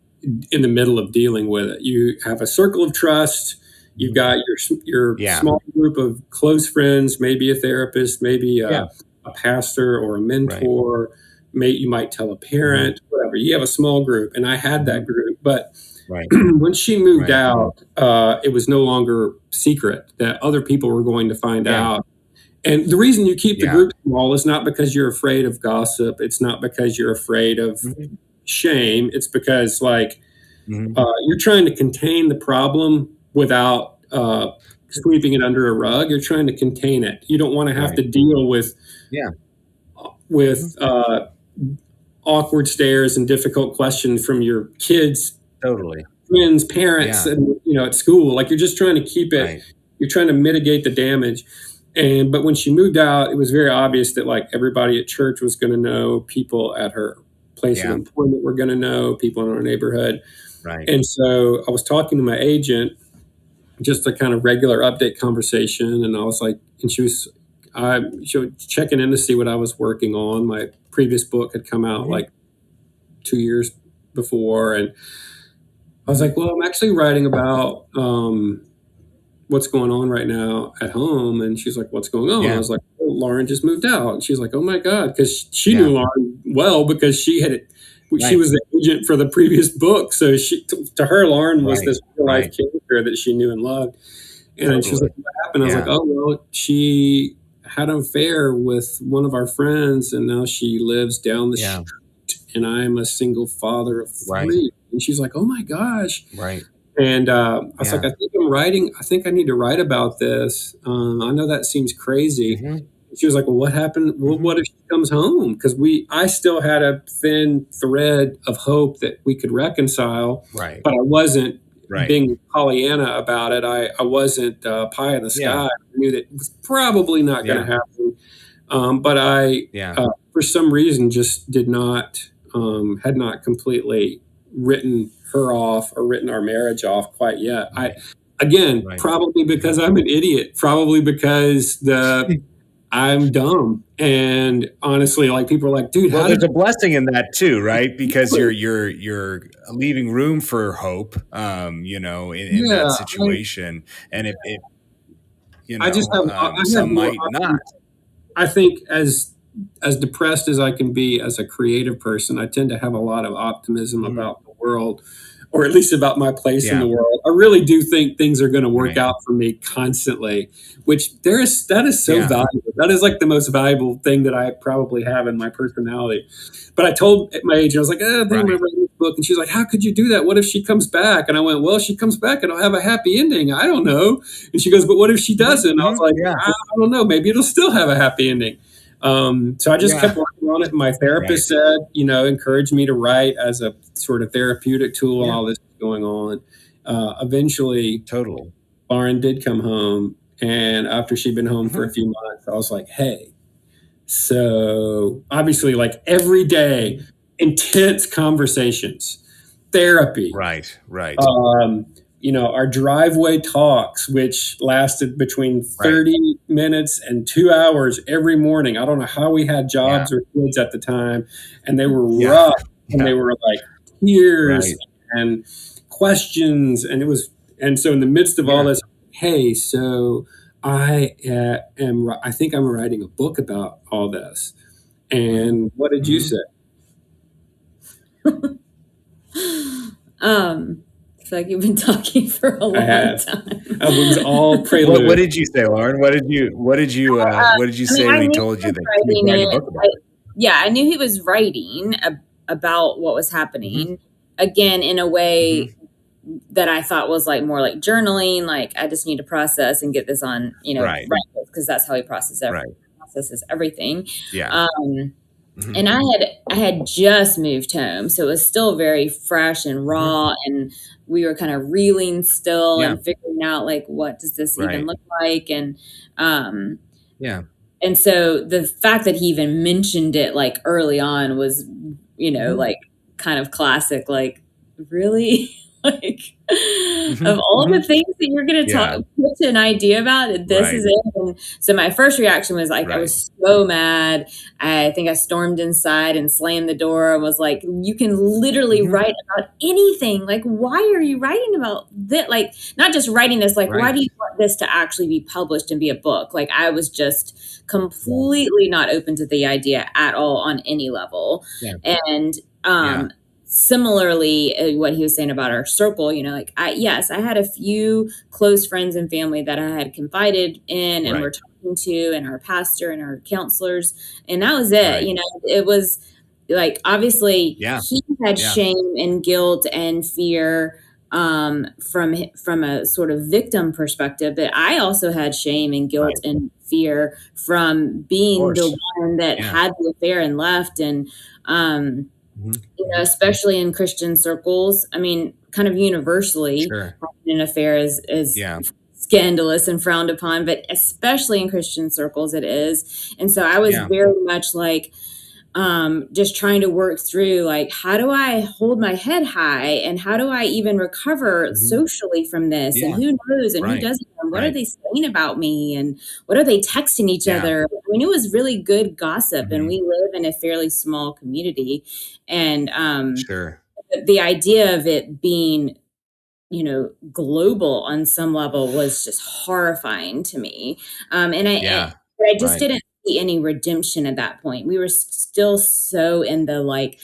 Speaker 2: in the middle of dealing with it. You have a circle of trust. You've got your small group of close friends, maybe a therapist, maybe a pastor or a mentor. You might tell a parent, whatever. You have a small group, and I had that group. But when she moved out, it was no longer secret that other people were going to find out. And the reason you keep the group small is not because you're afraid of gossip. It's not because you're afraid of shame. It's because you're trying to contain the problem without sweeping it under a rug. You're trying to contain it. You don't want to have to deal with awkward stares and difficult questions from your kids, friends, parents, and at school. Like you're just trying to keep it. You're trying to mitigate the damage. But when she moved out, it was very obvious that like everybody at church was going to know, people at her place of employment were going to know, people in our neighborhood. And so I was talking to my agent, just a kind of regular update conversation. And I was like, and she was checking in to see what I was working on. My previous book had come out like 2 years before. And I was like, well, I'm actually writing about what's going on right now at home. And she's like, what's going on? I was like, oh, Lauren just moved out. And she's like, oh my God. Because she knew Lauren well because she was the agent for the previous book. So to her, Lauren was this real life character that she knew and loved. And she was like, what happened? I was like, oh, well, she had an affair with one of our friends and now she lives down the street and I'm a single father of 3. And she's like, oh my gosh. And I was like, I think I need to write about this. I know that seems crazy. She was like, well, what happened? Well, what if she comes home? Because I still had a thin thread of hope that we could reconcile, but I wasn't being Pollyanna about it. I wasn't pie in the sky. I knew that it was probably not going to happen. But I, for some reason, just had not completely written her off or written our marriage off quite yet. Probably because I'm an idiot, probably because I'm dumb. And honestly, like people are like, dude,
Speaker 1: there's a blessing in that too, right? Because you're leaving room for hope, in that situation. And if
Speaker 2: I just have,
Speaker 1: some might not.
Speaker 2: I think as depressed as I can be as a creative person, I tend to have a lot of optimism about the world, or at least about my place in the world. I really do think things are going to work out for me constantly, which that is so valuable. That is like the most valuable thing that I probably have in my personality. But I told my agent, I was like, I think I'm writing this book. And she's like, how could you do that? What if she comes back? And I went, well, she comes back and I'll have a happy ending. I don't know. And she goes, but what if she doesn't? And I was like, I don't know. Maybe it'll still have a happy ending. So I just kept working on it. My therapist said, encouraged me to write as a sort of therapeutic tool and all this going on. Eventually, Lauren did come home. And after she'd been home for a few months, I was like, hey, so obviously like every day, intense conversations, therapy. Our driveway talks, which lasted between 30 minutes and 2 hours every morning. I don't know how we had jobs or kids at the time. And they were rough and they were like tears and questions. And it was And so in the midst of all
Speaker 1: Yeah.
Speaker 2: this, hey, so I I think I'm writing a book about all this. And what did you say?
Speaker 3: I feel like you've been talking for a
Speaker 2: I
Speaker 3: long
Speaker 2: have.
Speaker 3: time.
Speaker 2: It was all
Speaker 1: What
Speaker 2: prelude.
Speaker 1: did you say, Lauren? What did you say when
Speaker 3: I
Speaker 1: he
Speaker 3: knew
Speaker 1: told
Speaker 3: he
Speaker 1: you
Speaker 3: was
Speaker 1: that he was
Speaker 3: writing
Speaker 1: writing a
Speaker 3: it.
Speaker 1: book about it?
Speaker 3: Yeah, I knew he was writing about what was happening. Again, in a way that I thought was like more like journaling. Like I just need to process and get this on,
Speaker 1: Right.
Speaker 3: because that's how he processes everything.
Speaker 1: Yeah.
Speaker 3: And I had just moved home, so it was still very fresh and raw, and we were kind of reeling still
Speaker 1: Yeah.
Speaker 3: and figuring out like what does this even
Speaker 1: Right.
Speaker 3: look like, and
Speaker 1: Yeah.
Speaker 3: and so the fact that he even mentioned it like early on was, like kind of classic, like really. Like of all the things that you're going to
Speaker 1: Yeah.
Speaker 3: put an idea about, this is
Speaker 1: Right.
Speaker 3: it. And so my first reaction was like, I
Speaker 1: Right.
Speaker 3: was so mad. I think I stormed inside and slammed the door and was like, you can literally write about anything. Like, why are you writing about that? Like, not just writing this, like, why do you want this to actually be published and be a book? Like, I was just completely not open to the idea at all on any level.
Speaker 1: Yeah.
Speaker 3: And,
Speaker 1: Yeah.
Speaker 3: similarly, what he was saying about our circle, like I had a few close friends and family that I had confided in and
Speaker 1: Right.
Speaker 3: were talking to, and our pastor and our counselors, and that was it.
Speaker 1: Right.
Speaker 3: It was like, obviously
Speaker 1: Yeah.
Speaker 3: he had
Speaker 1: Yeah.
Speaker 3: shame and guilt and fear from a sort of victim perspective, but I also had shame and guilt
Speaker 1: Right.
Speaker 3: and fear from being the
Speaker 1: course.
Speaker 3: one that
Speaker 1: Yeah.
Speaker 3: had the affair and left. And especially in Christian circles, I mean, kind of universally,
Speaker 1: Sure.
Speaker 3: having an affair is
Speaker 1: Yeah.
Speaker 3: scandalous and frowned upon, but especially in Christian circles, it is. And so I was
Speaker 1: Yeah.
Speaker 3: very much like, just trying to work through, like, how do I hold my head high, and how do I even recover socially from this? And
Speaker 1: Yeah.
Speaker 3: who knows, and who
Speaker 1: Right.
Speaker 3: doesn't, and what are
Speaker 1: Right.
Speaker 3: they saying about me, and what are they texting each
Speaker 1: Yeah.
Speaker 3: other? I mean, it was really good gossip, and we live in a fairly small community. And
Speaker 1: Sure.
Speaker 3: the idea of it being, global on some level was just horrifying to me.
Speaker 1: Yeah.
Speaker 3: But I just
Speaker 1: Right.
Speaker 3: didn't see any redemption at that point. We were still so in the like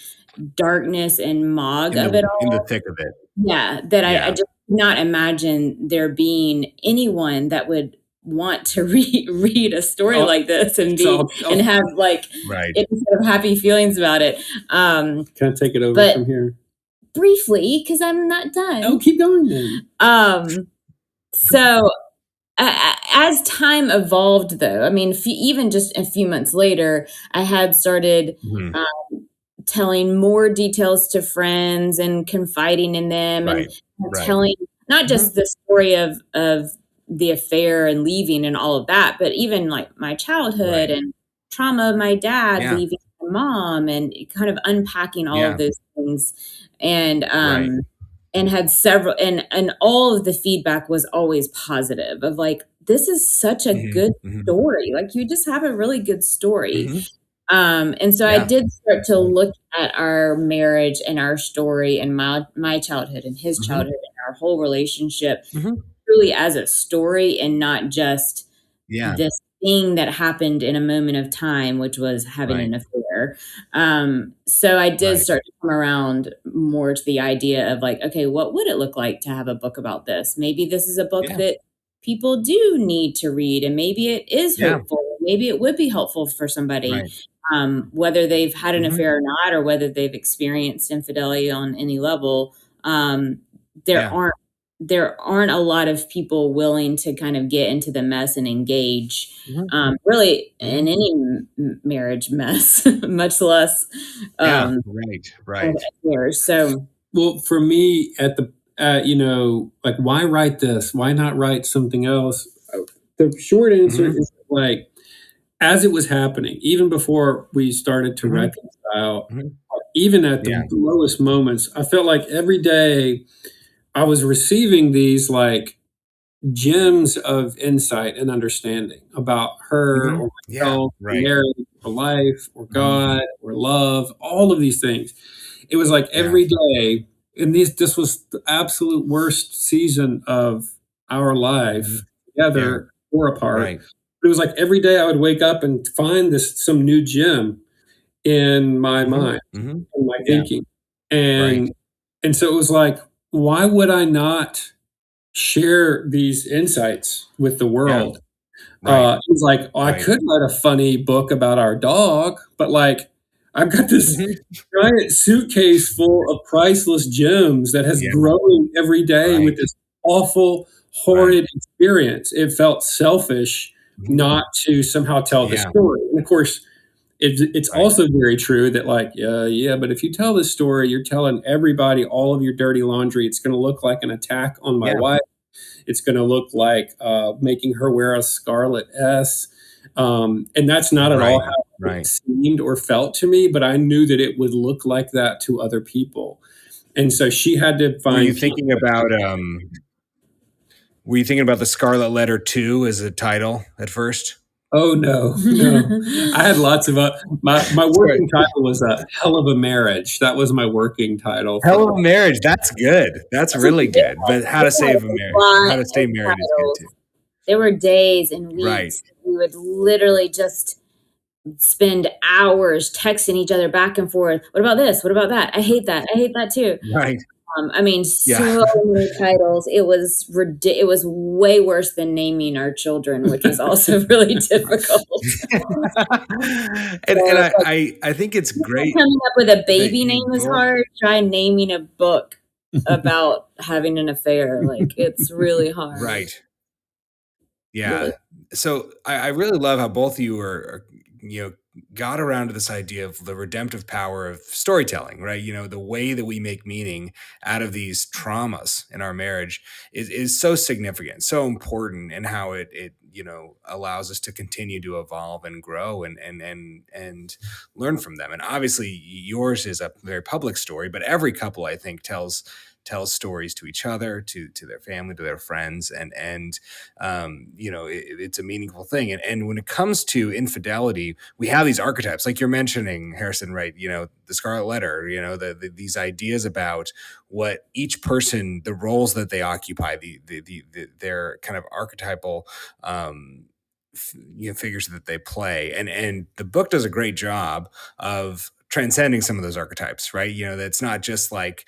Speaker 3: darkness and mog of it
Speaker 1: In the
Speaker 3: all.
Speaker 1: thick of it.
Speaker 3: Yeah, that I
Speaker 1: Yeah.
Speaker 3: just could not imagine there being anyone that would want to read a story
Speaker 2: Oh,
Speaker 3: like this and
Speaker 2: so
Speaker 3: and have like
Speaker 1: Right.
Speaker 3: any sort of happy feelings about it.
Speaker 2: Can I take it over
Speaker 3: But
Speaker 2: from here?
Speaker 3: briefly, because I'm not done.
Speaker 2: Oh, keep going then.
Speaker 3: So as time evolved, though, I mean, even just a few months later, I had started telling more details to friends and confiding in them,
Speaker 1: Right.
Speaker 3: and
Speaker 1: Right.
Speaker 3: telling not just the story of the affair and leaving and all of that, but even like my childhood
Speaker 1: Right.
Speaker 3: and trauma of my dad
Speaker 1: Yeah.
Speaker 3: leaving my mom, and kind of unpacking all
Speaker 1: Yeah.
Speaker 3: of those things. And
Speaker 1: Right.
Speaker 3: and had several, and all of the feedback was always positive, of like, this is such a good story. Like, you just have a really good story. And so I
Speaker 1: Yeah.
Speaker 3: did start to look at our marriage and our story and my childhood and his childhood and our whole relationship truly as a story, and not just
Speaker 1: Yeah.
Speaker 3: this thing that happened in a moment of time, which was having
Speaker 1: Right.
Speaker 3: an affair. So I did
Speaker 1: Right.
Speaker 3: start to come around more to the idea of like, okay, what would it look like to have a book about this? Maybe this is a book
Speaker 1: Yeah.
Speaker 3: that people do need to read, and maybe it is
Speaker 1: Yeah.
Speaker 3: hopeful. Maybe it would be helpful for somebody,
Speaker 1: Right.
Speaker 3: whether they've had an affair or not, or whether they've experienced infidelity on any level. There
Speaker 1: Yeah.
Speaker 3: aren't a lot of people willing to kind of get into the mess and engage, really in any marriage mess, much less
Speaker 1: Yeah. Right. Right.
Speaker 3: affairs. So,
Speaker 2: Well, for me, at the like, why write this? Why not write something else? The short answer is like, as it was happening, even before we started to reconcile, even at the lowest moments, I felt like every day I was receiving these like gems of insight and understanding about her or
Speaker 1: Yeah.
Speaker 2: myself,
Speaker 1: Right.
Speaker 2: marriage, or life, or God, or love, all of these things. It was like every day and this was the absolute worst season of our life together or apart.
Speaker 1: Right.
Speaker 2: But it was like every day I would wake up and find some new gem in my mind,
Speaker 1: Mhm.
Speaker 2: in my
Speaker 1: Yeah.
Speaker 2: thinking.
Speaker 1: Right.
Speaker 2: And so it was like, why would I not share these insights with the
Speaker 1: Yeah.
Speaker 2: world?
Speaker 1: Right.
Speaker 2: It was like, I
Speaker 1: Right.
Speaker 2: could write a funny book about our dog, but like, I've got this
Speaker 1: Mhm.
Speaker 2: giant suitcase full of priceless gems that has
Speaker 1: Yeah.
Speaker 2: grown every day with
Speaker 1: Right.
Speaker 2: this awful,
Speaker 1: Right.
Speaker 2: horrid experience. It felt selfish
Speaker 1: Mhm.
Speaker 2: not to somehow tell the
Speaker 1: Yeah.
Speaker 2: story. And of course, it's
Speaker 1: Right.
Speaker 2: also very true that like, yeah, but if you tell this story, you're telling everybody all of your dirty laundry. It's going to look like an attack on my
Speaker 1: Yeah.
Speaker 2: wife. It's going to look like making her wear a scarlet S. And that's not at all
Speaker 1: Right.
Speaker 2: how it
Speaker 1: Right.
Speaker 2: seemed or felt to me, but I knew that it would look like that to other people. And so she had to
Speaker 1: Were you
Speaker 2: find
Speaker 1: thinking
Speaker 2: people.
Speaker 1: about, the Scarlet Letter 2 as a title at first?
Speaker 2: Oh no, no! I had lots of my
Speaker 1: Sorry.
Speaker 2: working title was a hell of a marriage. That was my working title for
Speaker 1: Hell
Speaker 2: the
Speaker 1: of a Marriage, that's good. That's really good. But How to Save a Marriage, How to Stay Married is good too.
Speaker 3: There were days and
Speaker 1: Right.
Speaker 3: weeks we would literally just spend hours texting each other back and forth. What about this? What about that? I hate that. I hate that too.
Speaker 1: Right.
Speaker 3: I mean,
Speaker 1: Yeah.
Speaker 3: so many titles. It was it was way worse than naming our children, which was also really difficult.
Speaker 1: And
Speaker 3: So, like,
Speaker 1: I think it's great
Speaker 3: coming up with a
Speaker 1: that
Speaker 3: baby
Speaker 1: you
Speaker 3: name is
Speaker 1: both
Speaker 3: hard. Try naming a book about having an affair. Like, it's really hard.
Speaker 1: Right. Yeah.
Speaker 3: Really.
Speaker 1: So I really love how both of you got around to this idea of the redemptive power of storytelling, right? The way that we make meaning out of these traumas in our marriage is so significant, so important, and how it allows us to continue to evolve and grow and learn from them. And obviously yours is a very public story, but every couple, I think, tells stories to each other, to their family, to their friends, and it's a meaningful thing. And when it comes to infidelity, we have these archetypes, like you're mentioning, Harrison, right? The Scarlet Letter, these ideas about what each person, the roles that they occupy, their kind of archetypal figures that they play, and the book does a great job of transcending some of those archetypes, right? That's not just like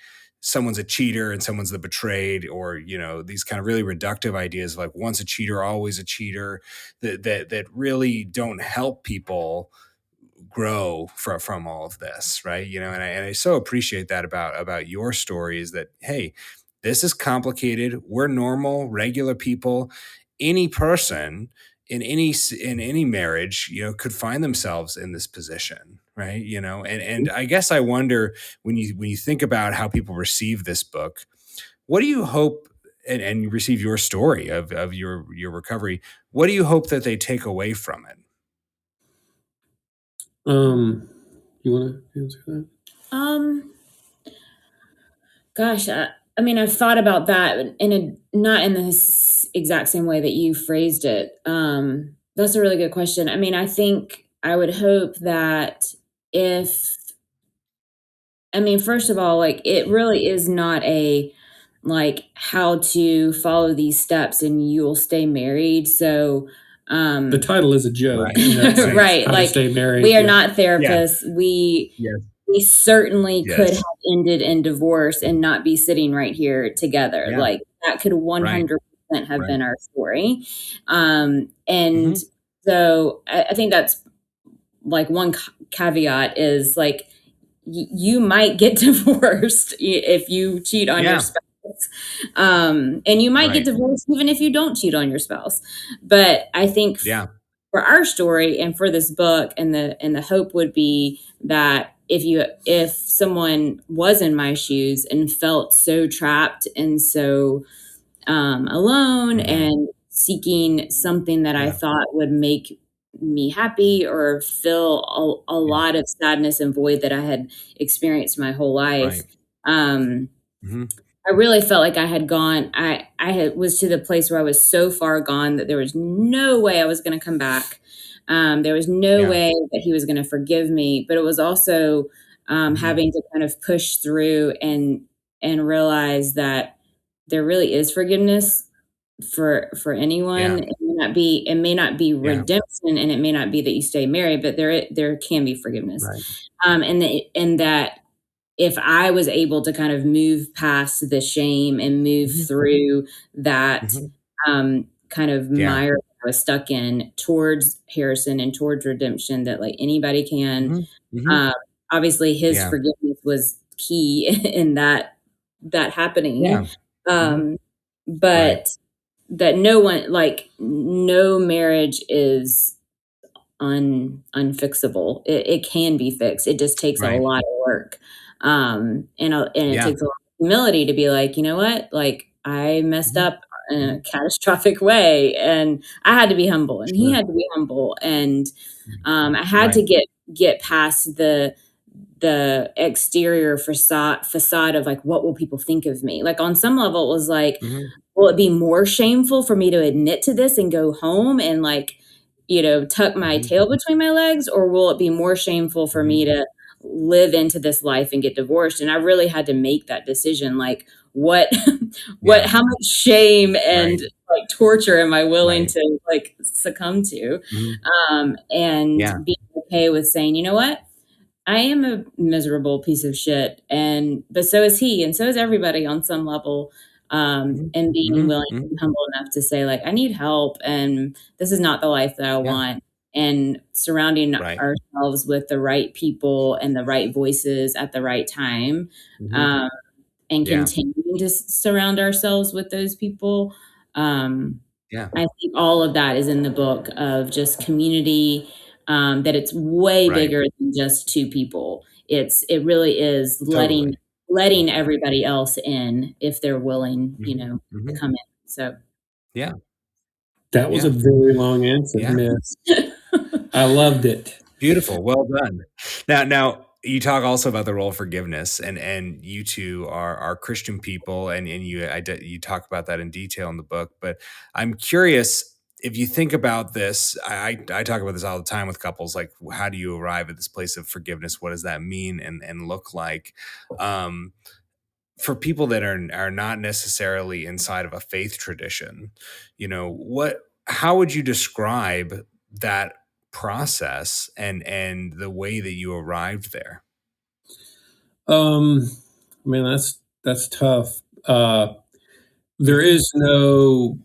Speaker 1: someone's a cheater and someone's the betrayed, or these kind of really reductive ideas of like once a cheater always a cheater, that really don't help people grow from all of this, right? And I so appreciate that about your story, is that, hey, this is complicated, we're normal regular people, any person in any marriage could find themselves in this position, right? And I guess I wonder, when you think about how people receive this book, what do you hope, and you receive your story of your recovery, what do you hope that they take away from it?
Speaker 2: You want to answer that?
Speaker 3: Gosh, I mean, I've thought about that not in this exact same way that you phrased it. That's a really good question. I mean, I think I would hope that if, I mean, first of all, like, it really is not like how to follow these steps and you'll stay married. So,
Speaker 2: The title is a joke.
Speaker 1: Right.
Speaker 2: And that's
Speaker 1: Right.
Speaker 3: right,
Speaker 2: How to
Speaker 3: like,
Speaker 2: Stay Married.
Speaker 3: we are
Speaker 2: Yeah.
Speaker 3: not therapists.
Speaker 1: Yes.
Speaker 3: We certainly could
Speaker 1: Yes.
Speaker 3: have ended in divorce and not be sitting right here together.
Speaker 1: Yeah.
Speaker 3: Like, that could 100% have
Speaker 1: Right.
Speaker 3: been our story. And
Speaker 1: Mhm.
Speaker 3: so I think that's like one caveat is like, you might get divorced if you cheat on your
Speaker 1: Yeah.
Speaker 3: spouse. And you might get
Speaker 1: Right.
Speaker 3: divorced even if you don't cheat on your spouse. But I think
Speaker 1: Yeah.
Speaker 3: for our story and for this book, and the hope would be that if someone was in my shoes and felt so trapped and so alone
Speaker 1: Mhm.
Speaker 3: and seeking something that I
Speaker 1: Yeah.
Speaker 3: thought would make me happy or fill a
Speaker 1: Yeah.
Speaker 3: lot of sadness and void that I had experienced my whole life.
Speaker 1: Right.
Speaker 3: Um,
Speaker 1: Mhm.
Speaker 3: I really felt like I had gone. Was to the place where I was so far gone that there was no way I was going to come back. There was no
Speaker 1: Yeah.
Speaker 3: way that he was going to forgive me. But it was also
Speaker 1: Mhm.
Speaker 3: having to kind of push through and realize that there really is forgiveness for anyone.
Speaker 1: Yeah.
Speaker 3: It may not be
Speaker 1: Yeah.
Speaker 3: redemption, and it may not be that you stay married, but there can be forgiveness.
Speaker 2: Right.
Speaker 3: And that if I was able to kind of move past the shame and move through that kind of mire I was stuck in towards Harrison and towards redemption, that like anybody can. Obviously, his forgiveness was key in that happening.
Speaker 1: Yeah.
Speaker 3: But that no marriage is unfixable. It can be fixed. It just takes a lot of work. And it takes a lot of humility to be like, you know what, like I messed up in a catastrophic way, and I had to be humble, and he had to be humble, and I had to get past the exterior facade of like, what will people think of me? Like on some level, it was like, will it be more shameful for me to admit to this and go home and like, tuck my tail between my legs, or will it be more shameful for me to live into this life and get divorced? And I really had to make that decision. Like, how much shame and like torture am I willing to like succumb to? And being okay with saying, you know what, I am a miserable piece of shit, but so is he, and so is everybody on some level. And being willing to be humble enough to say, like, I need help, and this is not the life that I want. And surrounding ourselves with the right people and the right voices at the right time, and continuing to surround ourselves with those people. I think all of that is in the book of just community. That it's way bigger than just two people. It really is letting everybody else in if they're willing, to come in. So
Speaker 2: that was a very long answer, Miss. I loved it.
Speaker 1: Beautiful. Well done. Now you talk also about the role of forgiveness, and you two are Christian people, and you talk about that in detail in the book. But I'm curious, if you think about this, I talk about this all the time with couples, like how do you arrive at this place of forgiveness? What does that mean and look like? For people that are not necessarily inside of a faith tradition, how would you describe that process and the way that you arrived there?
Speaker 2: Man, that's tough. There is no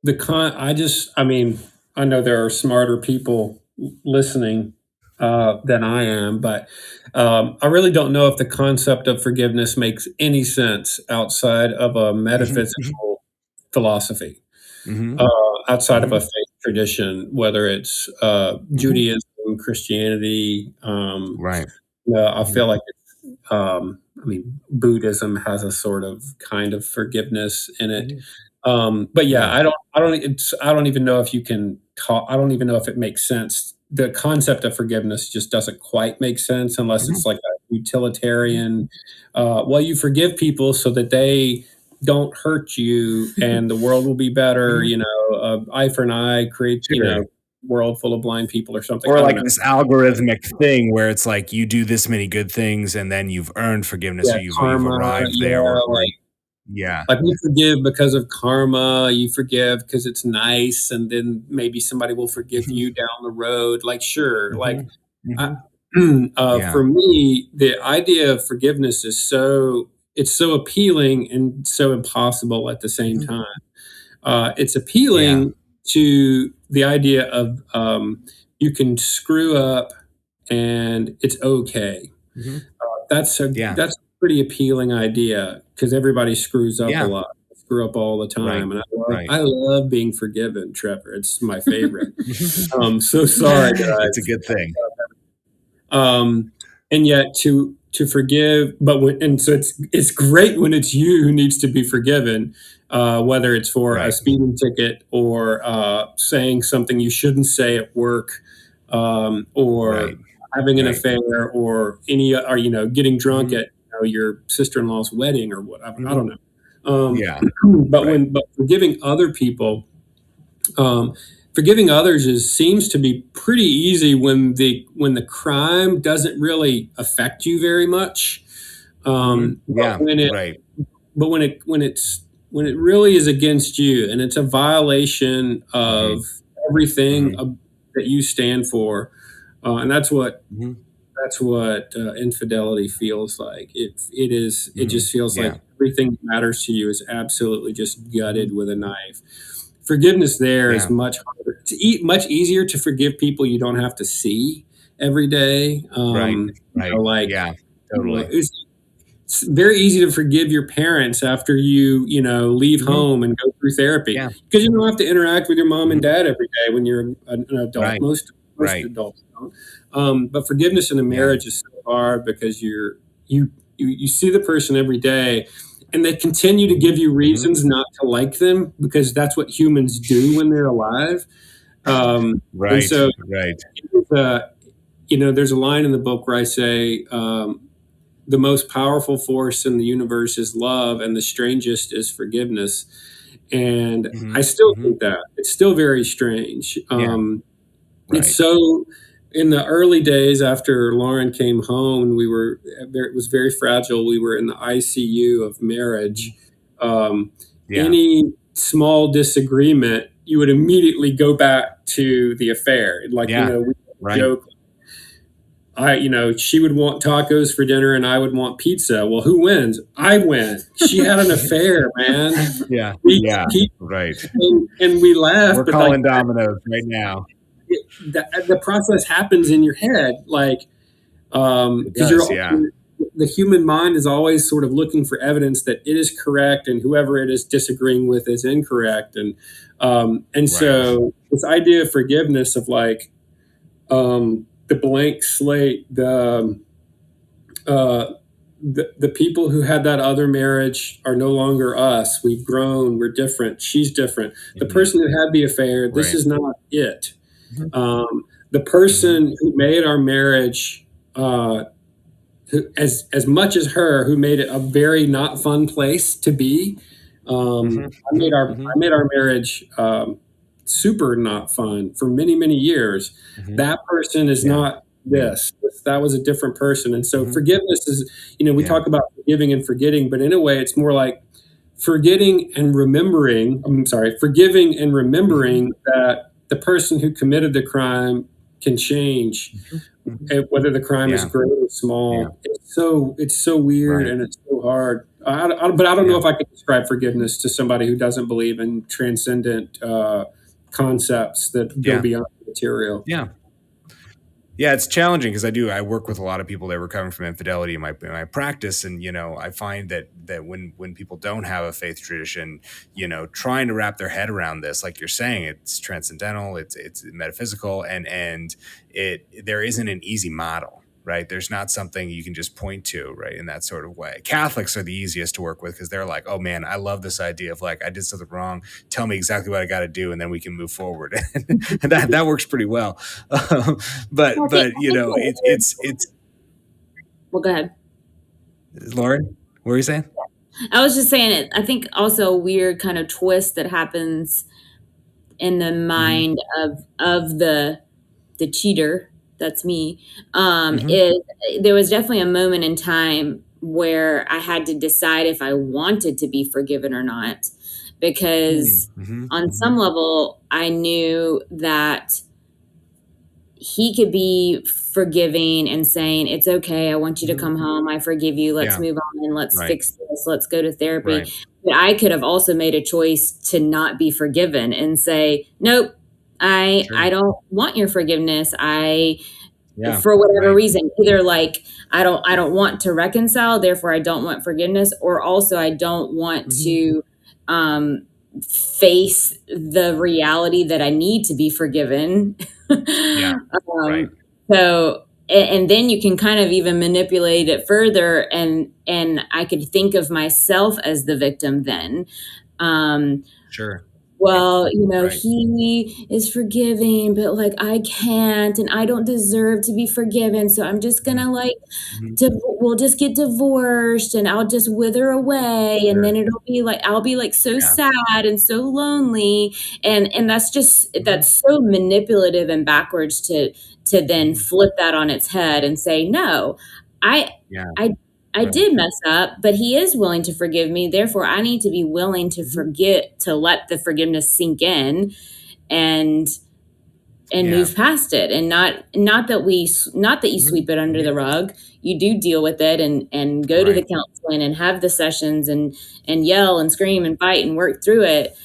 Speaker 2: I know there are smarter people listening than I am, but I really don't know if the concept of forgiveness makes any sense outside of a metaphysical philosophy, outside of a faith tradition, whether it's Judaism, Christianity. I feel like Buddhism has a sort of kind of forgiveness in it. But I don't even know if you can talk. I don't even know if it makes sense. The concept of forgiveness just doesn't quite make sense unless it's like a utilitarian. Well, you forgive people so that they don't hurt you, and the world will be better. Eye for an eye, create world full of blind people or something.
Speaker 1: Or like this algorithmic thing where it's like you do this many good things and then you've earned forgiveness, or you've arrived there.
Speaker 2: Like we forgive because of karma. You forgive because it's nice, and then maybe somebody will forgive you down the road. Like, sure. For me, the idea of forgiveness is so appealing and so impossible at the same time. It's appealing to the idea of you can screw up and it's okay. That's a pretty appealing idea, because everybody screws up a lot. Screw up all the time, and I love being forgiven, Trevor. It's my favorite. So sorry, guys.
Speaker 1: It's a good thing.
Speaker 2: And yet to forgive, so it's great when it's you who needs to be forgiven, whether it's for a speeding ticket or saying something you shouldn't say at work, or having an affair, or getting drunk at your sister-in-law's wedding or whatever. I don't know. But forgiving other people, forgiving others seems to be pretty easy when the crime doesn't really affect you very much. When but when it really is against you and it's a violation of everything that you stand for, and that's what infidelity feels like. It just feels like everything that matters to you is absolutely just gutted with a knife. Forgiveness there is much harder. It's much easier to forgive people you don't have to see every day.
Speaker 1: Right. Yeah, totally.
Speaker 2: It's very easy to forgive your parents after you leave home and go through therapy, because you don't have to interact with your mom and dad every day when you're an adult.
Speaker 1: Right.
Speaker 2: Most adults don't. But forgiveness in a marriage is so hard because you see the person every day, and they continue to give you reasons not to like them, because that's what humans do when they're alive. And so, there's a line in the book where I say, the most powerful force in the universe is love, and the strangest is forgiveness. And I still think that it's still very strange. It's so, in the early days after Lauren came home, it was very fragile. We were in the ICU of marriage. Any small disagreement, you would immediately go back to the affair. Like, we joke, she would want tacos for dinner and I would want pizza. Well, who wins? I win. She had an affair, man.
Speaker 1: Right.
Speaker 2: And we laugh.
Speaker 1: We're calling dominoes right now.
Speaker 2: The process happens in your head, because the human mind is always sort of looking for evidence that it is correct and whoever it is disagreeing with is incorrect. And so this idea of forgiveness, of the blank slate, the people who had that other marriage are no longer us. We've grown. We're different. She's different. The person who had the affair, this is not it. The person who made our marriage, as much as her, who made it a very not fun place to be. I made our marriage super not fun for many, many years. That person is not this. That was a different person. And so forgiveness is, we talk about forgiving and forgetting, but in a way it's more like forgiving and remembering that the person who committed the crime can change, whether the crime is great or small. It's so weird and it's so hard. But I don't know if I could describe forgiveness to somebody who doesn't believe in transcendent concepts that go beyond the material.
Speaker 1: Yeah, it's challenging because I work with a lot of people that are recovering from infidelity in my practice, and I find that when people don't have a faith tradition, trying to wrap their head around this, like you're saying, it's transcendental, it's metaphysical, and there isn't an easy model. Right. There's not something you can just point to, right, in that sort of way. Catholics are the easiest to work with because they're like, oh, man, I love this idea of I did something wrong. Tell me exactly what I got to do. And then we can move forward. And that works pretty well. But it's.
Speaker 3: Well, go ahead.
Speaker 1: Lauren, what were you saying?
Speaker 3: I was just saying it. I think also a weird kind of twist that happens in the mind of the cheater. That's me. Is there was definitely a moment in time where I had to decide if I wanted to be forgiven or not, because on some level I knew that he could be forgiving and saying, it's okay, I want you to come home, I forgive you, let's move on and let's fix this, let's go to therapy. But I could have also made a choice to not be forgiven and say, nope, I don't want your forgiveness. For whatever reason, either I don't want to reconcile, therefore I don't want forgiveness, or also I don't want to face the reality that I need to be forgiven. So, and then you can kind of even manipulate it further, and I could think of myself as the victim then. Well, he is forgiving, but I can't, and I don't deserve to be forgiven. So I'm just gonna we'll just get divorced and I'll just wither away. And then it'll be I'll be so sad and so lonely. And that's so manipulative and backwards to then flip that on its head and say, no, I I did mess up, but he is willing to forgive me. Therefore, I need to be willing to forget, to let the forgiveness sink in and move past it. And not that you sweep it under the rug. You do deal with it and go to the counseling and have the sessions and yell and scream and fight and work through it.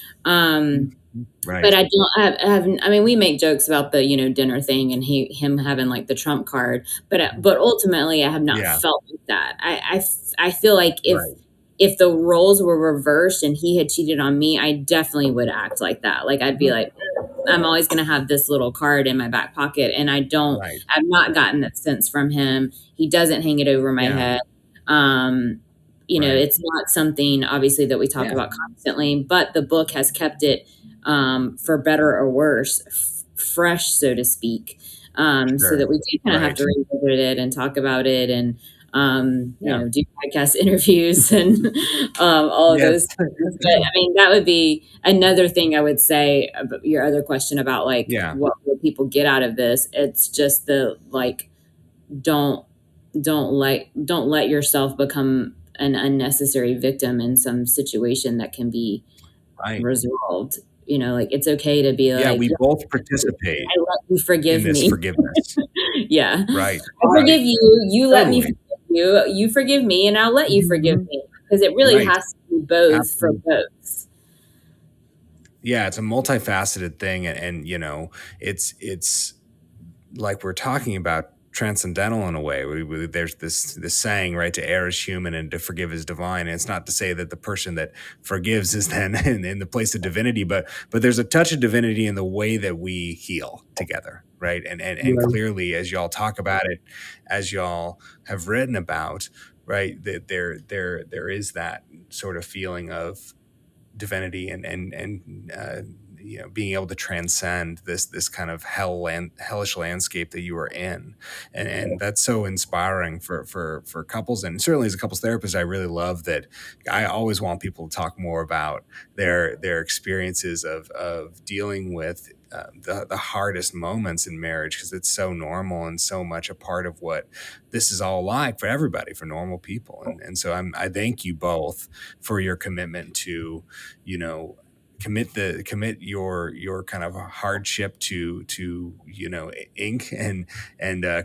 Speaker 3: But I don't I mean, we make jokes about the, dinner thing and him having like the trump card, but ultimately I have not felt like that. I feel like if the roles were reversed and he had cheated on me, I definitely would act like that. Like I'd be like, I'm always going to have this little card in my back pocket. And I've not gotten that sense from him. He doesn't hang it over my head. It's not something obviously that we talk about constantly, but the book has kept it, for better or worse, fresh, so to speak. So that we do kind of have to revisit it and talk about it and, do podcast interviews and all of those things. But I mean, that would be another thing I would say about your other question about what will people get out of this? It's just the don't let yourself become an unnecessary victim in some situation that can be resolved. It's okay to be
Speaker 1: we both participate.
Speaker 3: I let you forgive
Speaker 1: in this
Speaker 3: me.
Speaker 1: forgiveness.
Speaker 3: I
Speaker 1: Right.
Speaker 3: forgive you. You let me forgive you. You forgive me, and I'll let you forgive me, because it really has to be both for both.
Speaker 1: Yeah, it's a multifaceted thing, and it's like we're talking about transcendental in a way. There's this saying, right? To err is human and to forgive is divine. And it's not to say that the person that forgives is then in the place of divinity, but there's a touch of divinity in the way that we heal together, right? And clearly, as y'all talk about it, as y'all have written about, right, that there is that sort of feeling of divinity and being able to transcend this kind of hellish landscape that you are in, and that's so inspiring for couples. And certainly as a couples therapist, I really love that. I always want people to talk more about their experiences of dealing with the hardest moments in marriage, because it's so normal and so much a part of what this is all like for everybody, for normal people. And so I thank you both for your commitment to, commit your kind of hardship to ink and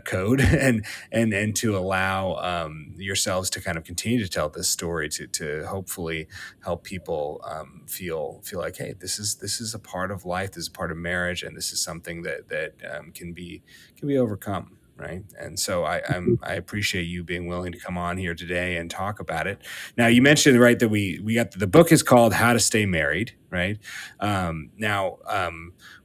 Speaker 1: code and to allow yourselves to kind of continue to tell this story to hopefully help people feel like, hey, this is a part of life, this is a part of marriage, and this is something that can be overcome. Right. And so I appreciate you being willing to come on here today and talk about it. Now, you mentioned, right, that we got the book is called How to Stay Married. Right.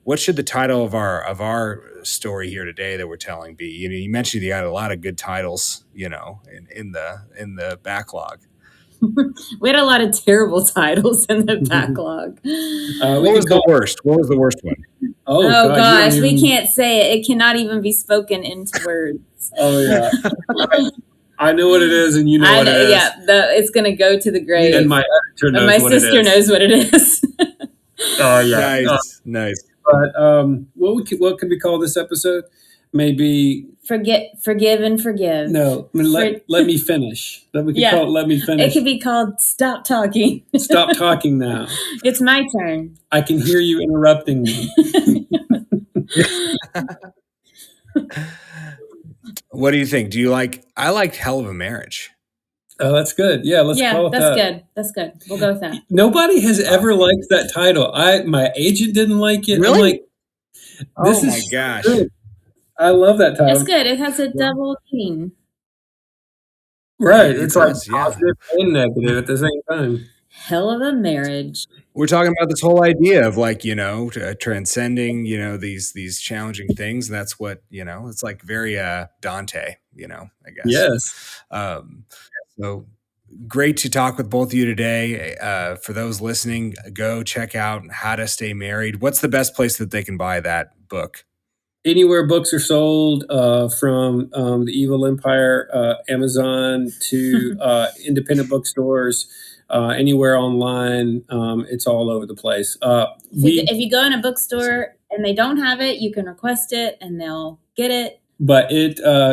Speaker 1: What should the title of our story here today that we're telling be? You mentioned you got a lot of good titles, in the backlog.
Speaker 3: We had a lot of terrible titles in the backlog.
Speaker 1: What was the worst? What was the worst one?
Speaker 3: Oh gosh, we can't say it. It cannot even be spoken into words.
Speaker 2: Oh yeah. I know what it is, and you know what it is.
Speaker 3: Yeah, it's going to go to the grave.
Speaker 2: And my editor knows
Speaker 3: my sister knows what it is.
Speaker 2: Oh yeah,
Speaker 1: nice.
Speaker 2: But what could we call this episode? Maybe
Speaker 3: forgive and forgive.
Speaker 2: No, let me finish. We could call it "Let Me Finish."
Speaker 3: It could be called "Stop Talking."
Speaker 2: Stop talking now.
Speaker 3: It's my turn.
Speaker 2: I can hear you interrupting me.
Speaker 1: What do you think? Do you like? I liked Hell of a Marriage.
Speaker 2: Oh, that's good. Yeah, let's call it that.
Speaker 3: Good. That's good. We'll go with that.
Speaker 2: Nobody has ever liked that title. My agent didn't like it.
Speaker 1: Really?
Speaker 2: I'm like,
Speaker 1: oh my gosh.
Speaker 2: Good. I love that title.
Speaker 3: It's good. It has a double meaning.
Speaker 2: Right. It's like positive and negative at the same time.
Speaker 3: Hell of a Marriage.
Speaker 1: We're talking about this whole idea of transcending, these challenging things. And that's what, it's like very Dante, I guess.
Speaker 2: Yes.
Speaker 1: So great to talk with both of you today. For those listening, go check out How to Stay Married. What's the best place that they can buy that book?
Speaker 2: Anywhere books are sold, from the Evil Empire, Amazon, to independent bookstores, anywhere online. It's all over the place.
Speaker 3: If you go in a bookstore and they don't have it, you can request it and they'll get it.
Speaker 2: but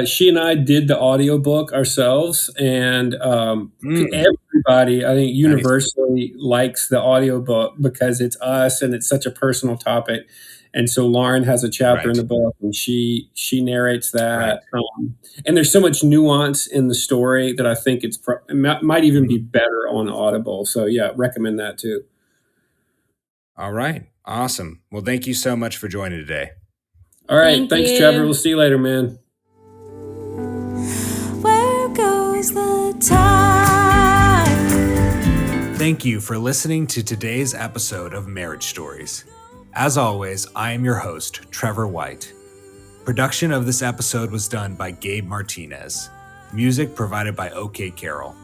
Speaker 2: she and I did the audiobook ourselves, and everybody, I think, universally likes the audiobook because it's us and it's such a personal topic. And so Lauren has a chapter in the book, and she narrates that. And there's so much nuance in the story that I think it might even be better on Audible. So yeah, recommend that too.
Speaker 1: All right. Awesome. Well, thank you so much for joining today.
Speaker 2: All right. Thanks, Trevor. We'll see you later, man.
Speaker 4: Where goes the time?
Speaker 1: Thank you for listening to today's episode of Marriage Stories. As always, I am your host, Trevor White. Production of this episode was done by Gabe Martinez. Music provided by OK Carroll.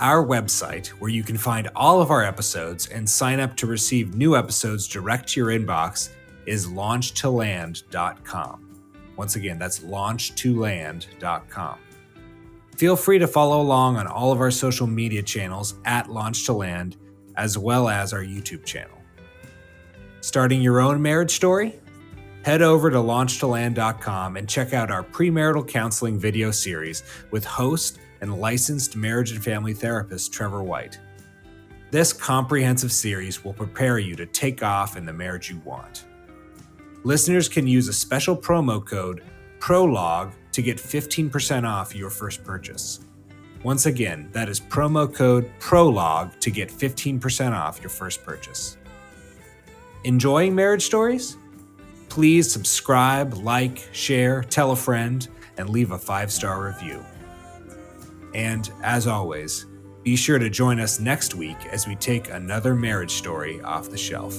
Speaker 1: Our website, where you can find all of our episodes and sign up to receive new episodes direct to your inbox, is launchtoland.com. Once again, that's launchtoland.com. Feel free to follow along on all of our social media channels at Launch to Land, as well as our YouTube channel. Starting your own marriage story? Head over to launchtoland.com and check out our premarital counseling video series with host and licensed marriage and family therapist Trevor White. This comprehensive series will prepare you to take off in the marriage you want. Listeners can use a special promo code PROLOGUE to get 15% off your first purchase. Once again, that is promo code PROLOGUE to get 15% off your first purchase. Enjoying marriage stories? Please subscribe, like, share, tell a friend, and leave a 5-star review. And as always, be sure to join us next week as we take another marriage story off the shelf.